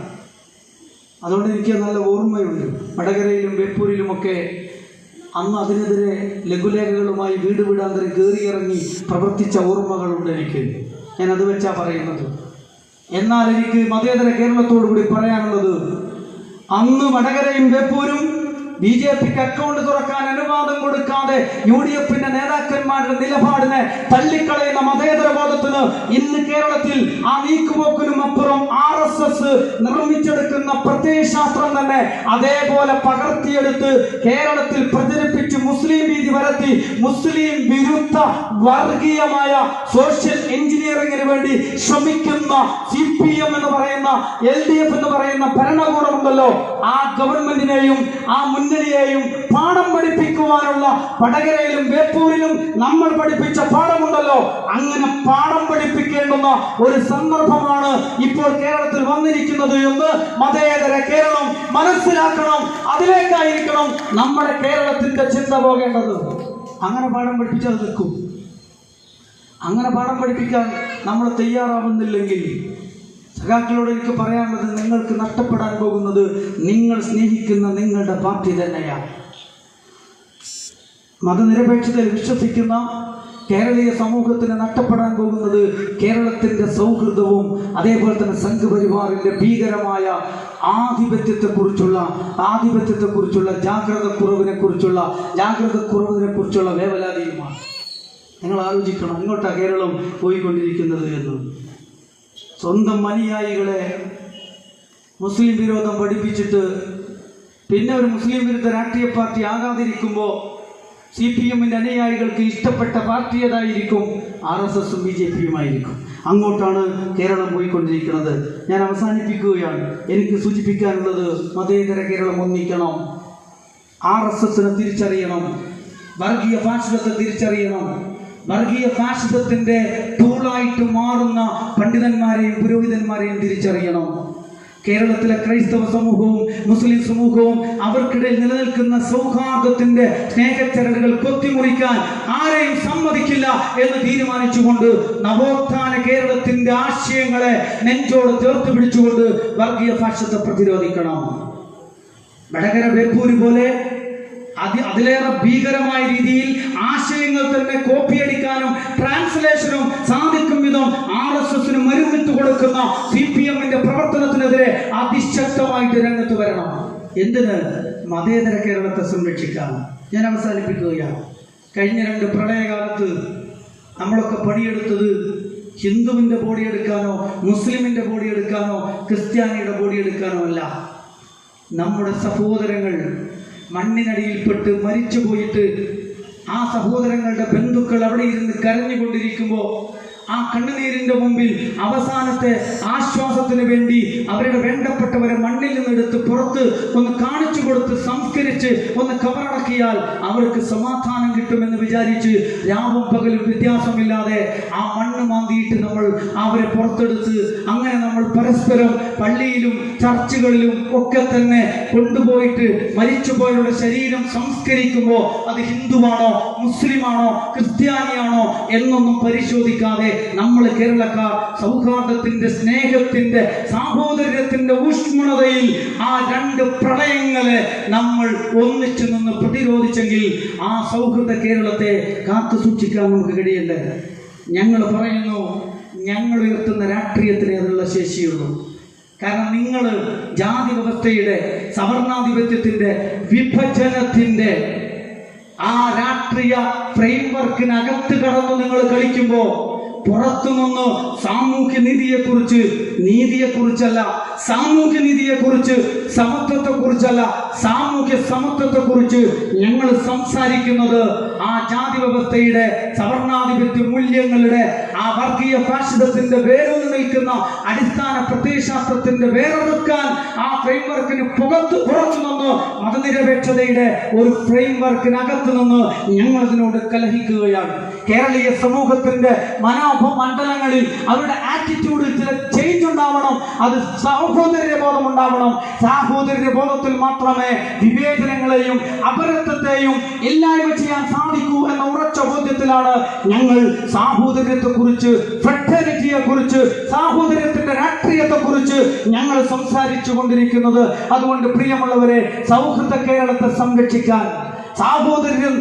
അതുകൊണ്ട് എനിക്ക് നല്ല ഓർമ്മയുണ്ട്. വടകരയിലും ബേപ്പൂരിലുമൊക്കെ അന്ന് അതിനെതിരെ ലഘുലേഖകളുമായി വീട് വീടാന്തരം കയറിയിറങ്ങി പ്രവർത്തിച്ച ഓർമ്മകളുണ്ട് എനിക്ക്. ഞാൻ അത് വെച്ചാ പറയുന്നത്. എന്നാൽ എനിക്ക് മതേതര കേരളത്തോടു കൂടി പറയാനുള്ളത്, അന്ന് വടകരയും ബേപ്പൂരും BJPക്ക് അക്കൗണ്ട് തുറക്കാൻ അനുവാദം കൊടുക്കാതെ UDFന്റെ നേതാക്കന്മാരുടെ നിലപാടിനെ തള്ളിക്കളയുന്ന മതേതര ബോധത്തിന് ഇന്ന് കേരളത്തിൽ ആ നീക്കുപോക്കിനും അപ്പുറം RSS നിർമ്മിച്ചെടുക്കുന്ന പ്രത്യയശാസ്ത്രം തന്നെ അതേപോലെ പകർത്തിയെടുത്ത് കേരളത്തിൽ പ്രചരിപ്പിച്ച് മുസ്ലിം ഭീതി വരത്തി മുസ്ലിം വിരുദ്ധ വർഗീയമായ സോഷ്യൽ എഞ്ചിനീയറിംഗിന് വേണ്ടി ശ്രമിക്കുന്ന CPM എന്ന് പറയുന്ന LDF എന്ന് പറയുന്ന ഭരണകൂടമുണ്ടല്ലോ, ആ ഗവൺമെന്റിനെയും ആ മുൻ മുന്നണിയെയും പാഠം പഠിപ്പിക്കുവാനുള്ള വടകരയിലും ബേപ്പൂരിലും നമ്മൾ പഠിപ്പിച്ച പാഠമുണ്ടല്ലോ, അങ്ങനെ പാഠം പഠിപ്പിക്കേണ്ടുന്ന ഒരു സന്ദർഭമാണ് ഇപ്പോൾ കേരളത്തിൽ വന്നിരിക്കുന്നത് എന്ന് മതേതര കേരളം മനസ്സിലാക്കണം. അതിലേക്കായിരിക്കണം നമ്മുടെ കേരളത്തിന്റെ ചിന്ത പോകേണ്ടത്. അങ്ങനെ പാഠം പഠിപ്പിച്ചാൽ നിൽക്കും. അങ്ങനെ പാഠം പഠിപ്പിക്കാൻ നമ്മൾ തയ്യാറാവുന്നില്ലെങ്കിൽ സഖാക്കളോട് എനിക്ക് പറയാനുള്ളത്, നിങ്ങൾക്ക് നഷ്ടപ്പെടാൻ പോകുന്നത് നിങ്ങൾ സ്നേഹിക്കുന്ന നിങ്ങളുടെ പാർട്ടി തന്നെയാണ്. മതനിരപേക്ഷതയിൽ വിശ്വസിക്കുന്ന കേരളീയ സമൂഹത്തിന് നഷ്ടപ്പെടാൻ പോകുന്നത് കേരളത്തിൻ്റെ സൗഹൃദവും അതേപോലെ തന്നെ സംഘപരിവാറിൻ്റെ ഭീകരമായ ആധിപത്യത്തെക്കുറിച്ചുള്ള ജാഗ്രതക്കുറവിനെക്കുറിച്ചുള്ള വേവലാതിയുമാണ്. നിങ്ങൾ ആലോചിക്കണം, ഇങ്ങോട്ടാണ് കേരളം പോയിക്കൊണ്ടിരിക്കുന്നത് എന്ന്. സ്വന്തം അനുയായികളെ മുസ്ലിം വിരോധം പഠിപ്പിച്ചിട്ട് പിന്നെ ഒരു മുസ്ലിം വിരുദ്ധ രാഷ്ട്രീയ പാർട്ടി ആകാതിരിക്കുമ്പോൾ CPM അനുയായികൾക്ക് ഇഷ്ടപ്പെട്ട പാർട്ടി ഏതായിരിക്കും? RSSും BJPയുമായിരിക്കും. അങ്ങോട്ടാണ് കേരളം പോയിക്കൊണ്ടിരിക്കുന്നത്. ഞാൻ അവസാനിപ്പിക്കുകയാണ്. എനിക്ക് സൂചിപ്പിക്കാനുള്ളത്, മതേതര കേരളം ഒന്നിക്കണം. RSSനെ തിരിച്ചറിയണം, വർഗീയ ഫാഷിസത്തെ തിരിച്ചറിയണം. വർഗീയ ഫാഷിസത്തിന്റെ ടൂളായിട്ട് മാറുന്ന പണ്ഡിതന്മാരെയും പുരോഹിതന്മാരെയും തിരിച്ചറിയണം. കേരളത്തിലെ ക്രൈസ്തവ സമൂഹവും മുസ്ലിം സമൂഹവും അവർക്കിടയിൽ നിലനിൽക്കുന്ന സൗഹാർദ്ദത്തിന്റെ സ്നേഹച്ചരടുകൾ കൊത്തിമുറിക്കാൻ ആരെയും സമ്മതിക്കില്ല എന്ന് തീരുമാനിച്ചുകൊണ്ട് നവോത്ഥാന കേരളത്തിന്റെ ആശയങ്ങളെ നെഞ്ചോട് ചേർത്ത് പിടിച്ചുകൊണ്ട് വർഗീയ ഫാഷിസത്തെ പ്രതിരോധിക്കണം. വടകര ബേപ്പൂര് പോലെ അതിലേറെ ഭീകരമായ രീതിയിൽ ആശയങ്ങൾ തന്നെ കോപ്പിയടിക്കാനും ട്രാൻസ്ലേഷനും സാധിക്കും വിധം RSSന് മരുന്നിട്ട് കൊടുക്കുന്ന CPMന്റെ പ്രവർത്തനത്തിനെതിരെ അതിശക്തമായിട്ട് രംഗത്ത് വരണം. എന്തിന്? മതേതര കേരളത്തെ സംരക്ഷിക്കാൻ. ഞാൻ അവസാനിപ്പിക്കുകയാണ്. കഴിഞ്ഞ 2 പ്രളയകാലത്ത് നമ്മളൊക്കെ പണിയെടുത്തത് ഹിന്ദുവിൻ്റെ ബോഡി എടുക്കാനോ മുസ്ലിമിൻ്റെ ബോഡി എടുക്കാനോ ക്രിസ്ത്യാനിയുടെ ബോഡി എടുക്കാനോ അല്ല. നമ്മുടെ സഹോദരങ്ങൾ മണ്ണിനടിയിൽപ്പെട്ട് മരിച്ചു പോയിട്ട് ആ സഹോദരങ്ങളുടെ ബന്ധുക്കൾ അവിടെ ഇരുന്ന് കരഞ്ഞുകൊണ്ടിരിക്കുമ്പോൾ ആ കണ്ണുനീരിൻ്റെ മുമ്പിൽ അവസാനത്തെ ആശ്വാസത്തിന് വേണ്ടി അവരുടെ വേണ്ടപ്പെട്ടവരെ മണ്ണിൽ നിന്നെടുത്ത് പുറത്ത് ഒന്ന് കാണിച്ചു കൊടുത്ത് സംസ്കരിച്ച് ഒന്ന് കവറടക്കിയാൽ അവർക്ക് സമാധാനം കിട്ടുമെന്ന് വിചാരിച്ച് രാവും പകലും വ്യത്യാസമില്ലാതെ ആ മണ്ണ് മാന്തിയിട്ട് നമ്മൾ അവരെ പുറത്തെടുത്ത് അങ്ങനെ നമ്മൾ പരസ്പരം പള്ളിയിലും ചർച്ചുകളിലും ഒക്കെ തന്നെ കൊണ്ടുപോയിട്ട് മരിച്ചുപോയവരുടെ ശരീരം സംസ്കരിക്കുമ്പോൾ അത് ഹിന്ദുവാണോ മുസ്ലിമാണോ ക്രിസ്ത്യാനിയാണോ എന്നൊന്നും പരിശോധിക്കാതെ നമ്മൾ കേരളക്കാർ സൗഹാർദ്ദത്തിന്റെ സ്നേഹത്തിന്റെ സാഹോദര്യത്തിന്റെ ഊഷ്മളതയിൽ ആ 2 പ്രളയങ്ങളെ നമ്മൾ ഒന്നിച്ചു നിന്ന് പ്രതിരോധിച്ചെങ്കിൽ ആ സൗഹൃദ കേരളത്തെ കാത്തു സൂക്ഷിക്കാൻ നമുക്ക് കഴിയല്ലേ? ഞങ്ങൾ പറയുന്നു, ഞങ്ങൾ ഉയർത്തുന്ന രാഷ്ട്രീയത്തിന് അതിനുള്ള ശേഷിയുള്ളൂ. കാരണം നിങ്ങൾ ജാതി വ്യവസ്ഥയുടെ സവർണാധിപത്യത്തിന്റെ വിഭജനത്തിന്റെ ആ രാഷ്ട്രീയ ഫ്രെയിംവർക്കിനകത്ത് കടന്നു നിങ്ങൾ കളിക്കുമ്പോൾ പുറത്തുനിന്ന് നീതിയെക്കുറിച്ചല്ല സാമൂഹ്യനീതിയെക്കുറിച്ച് സമത്വത്തെക്കുറിച്ചല്ല സാമൂഹ്യ സമത്വത്തെക്കുറിച്ച് ഞങ്ങൾ സംസാരിക്കുന്നത് ആ ജാതി വ്യവസ്ഥയുടെ സവർണാധിപത്യ മൂല്യങ്ങളുടെ ആ വർഗീയ ഫാഷിസത്തിന്റെ വേരൂന്നി നിൽക്കുന്ന അടിസ്ഥാന പ്രത്യയശാസ്ത്രത്തിന്റെ വേറെടുക്കാൻ ആ ഫ്രെയിംവർക്കിന് പുറത്തു നിന്ന് മതനിരപേക്ഷതയുടെ ഒരു ഫ്രെയിംവർക്കിനകത്ത് നിന്ന് ഞങ്ങൾ അതിനോട് കലഹിക്കുകയാണ്. കേരളീയ സമൂഹത്തിന്റെ മനോമണ്ഡലങ്ങളിൽ അവരുടെ ആറ്റിറ്റ്യൂഡിൽ ചില ചേഞ്ച് ഉണ്ടാവണം. അത് സാഹോദര്യബോധം ഉണ്ടാവണം. സാഹോദര്യബോധത്തിൽ മാത്രമേ വിവേചനങ്ങളെയും അപരത്വത്തെയും ഇല്ലായ്മ ചെയ്യാൻ സാധിക്കൂ എന്ന ഉറച്ച ബോധ്യത്തിലാണ് ഞങ്ങൾ സാഹോദര്യത്തെക്കുറിച്ച്, ഫ്രെറ്റേണിറ്റിയെക്കുറിച്ച്, സാഹോദര്യത്തിന്റെ രാഷ്ട്രീയത്തെക്കുറിച്ച് ഞങ്ങൾ സംസാരിച്ചു കൊണ്ടിരിക്കുന്നത്. അതുകൊണ്ട് പ്രിയമുള്ളവരെ, സൗഹൃദ കേരളത്തെ സംരക്ഷിക്കാൻ, സാഹോദര്യം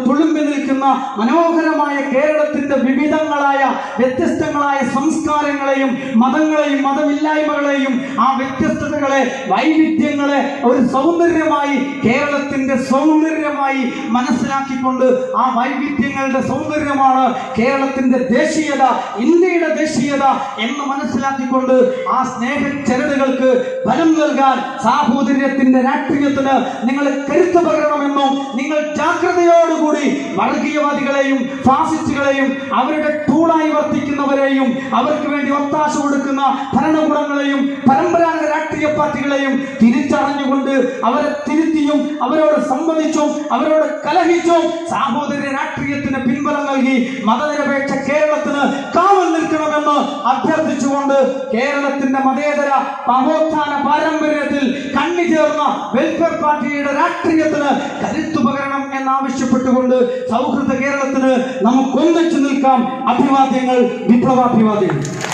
തുളുമ്പി നിൽക്കുന്ന മനോഹരമായ കേരളത്തിന്റെ വിവിധങ്ങളായ വ്യത്യസ്തങ്ങളായ സംസ്കാരങ്ങളെയും മതങ്ങളെയും മതമില്ലായ്മകളെയും ആ വ്യത്യസ്തതകളെ വൈവിധ്യങ്ങളെ ഒരു സൗന്ദര്യമായി കേരളത്തിന്റെ സൗന്ദര്യമായി മനസ്സിലാക്കിക്കൊണ്ട് ആ വൈവിധ്യങ്ങളുടെ സൗന്ദര്യമാണ് കേരളത്തിന്റെ ദേശീയത, ഇന്ത്യയുടെ ദേശീയത എന്ന് മനസ്സിലാക്കിക്കൊണ്ട് ആ സ്നേഹച്ചരടുകൾക്ക് ബലം നൽകാൻ സാഹോദര്യത്തിന്റെ രാഷ്ട്രീയത്തിന് നിങ്ങൾ കരുത്ത് പകരണമെന്നും നിങ്ങൾ നിങ്ങൾ ജാഗ്രതയോടുകൂടി വർഗീയവാദികളെയും ഫാസിസ്റ്റുകളെയും അവരുടെ ടൂളായി വർത്തിക്കുന്നവരെയും അവർക്ക് വേണ്ടി ഒത്താശ കൊടുക്കുന്ന ഭരണകൂടങ്ങളെയും പരമ്പരാഗത രാഷ്ട്രീയ പാർട്ടികളെയും തിരിച്ചറിഞ്ഞുകൊണ്ട് അവരെ തിരുത്തിയും അവരോട് സംവദിച്ചും അവരോട് കലഹിച്ചും സാഹോദര്യ രാഷ്ട്രീയത്തിന് പിൻബലം നൽകി മതനിരപേക്ഷ കേരളത്തിന് കാവൽ നിൽക്കണമെന്ന് അഭ്യർത്ഥിച്ചുകൊണ്ട് കേരളത്തിന്റെ മതേതര നവോത്ഥാന പാരമ്പര്യത്തിൽ കണ്ണിചേർന്ന വെൽഫെയർ പാർട്ടിയുടെ രാഷ്ട്രീയത്തിന് കരുത്തു പകരണം എന്നാവശ്യപ്പെട്ടുകൊണ്ട് സൗഹൃദ കേരളത്തിന് നമുക്ക് ഒന്നിച്ചു നിൽക്കാം. അഭിവാദ്യങ്ങൾ, വിപ്ലവാഭിവാദ്യങ്ങൾ.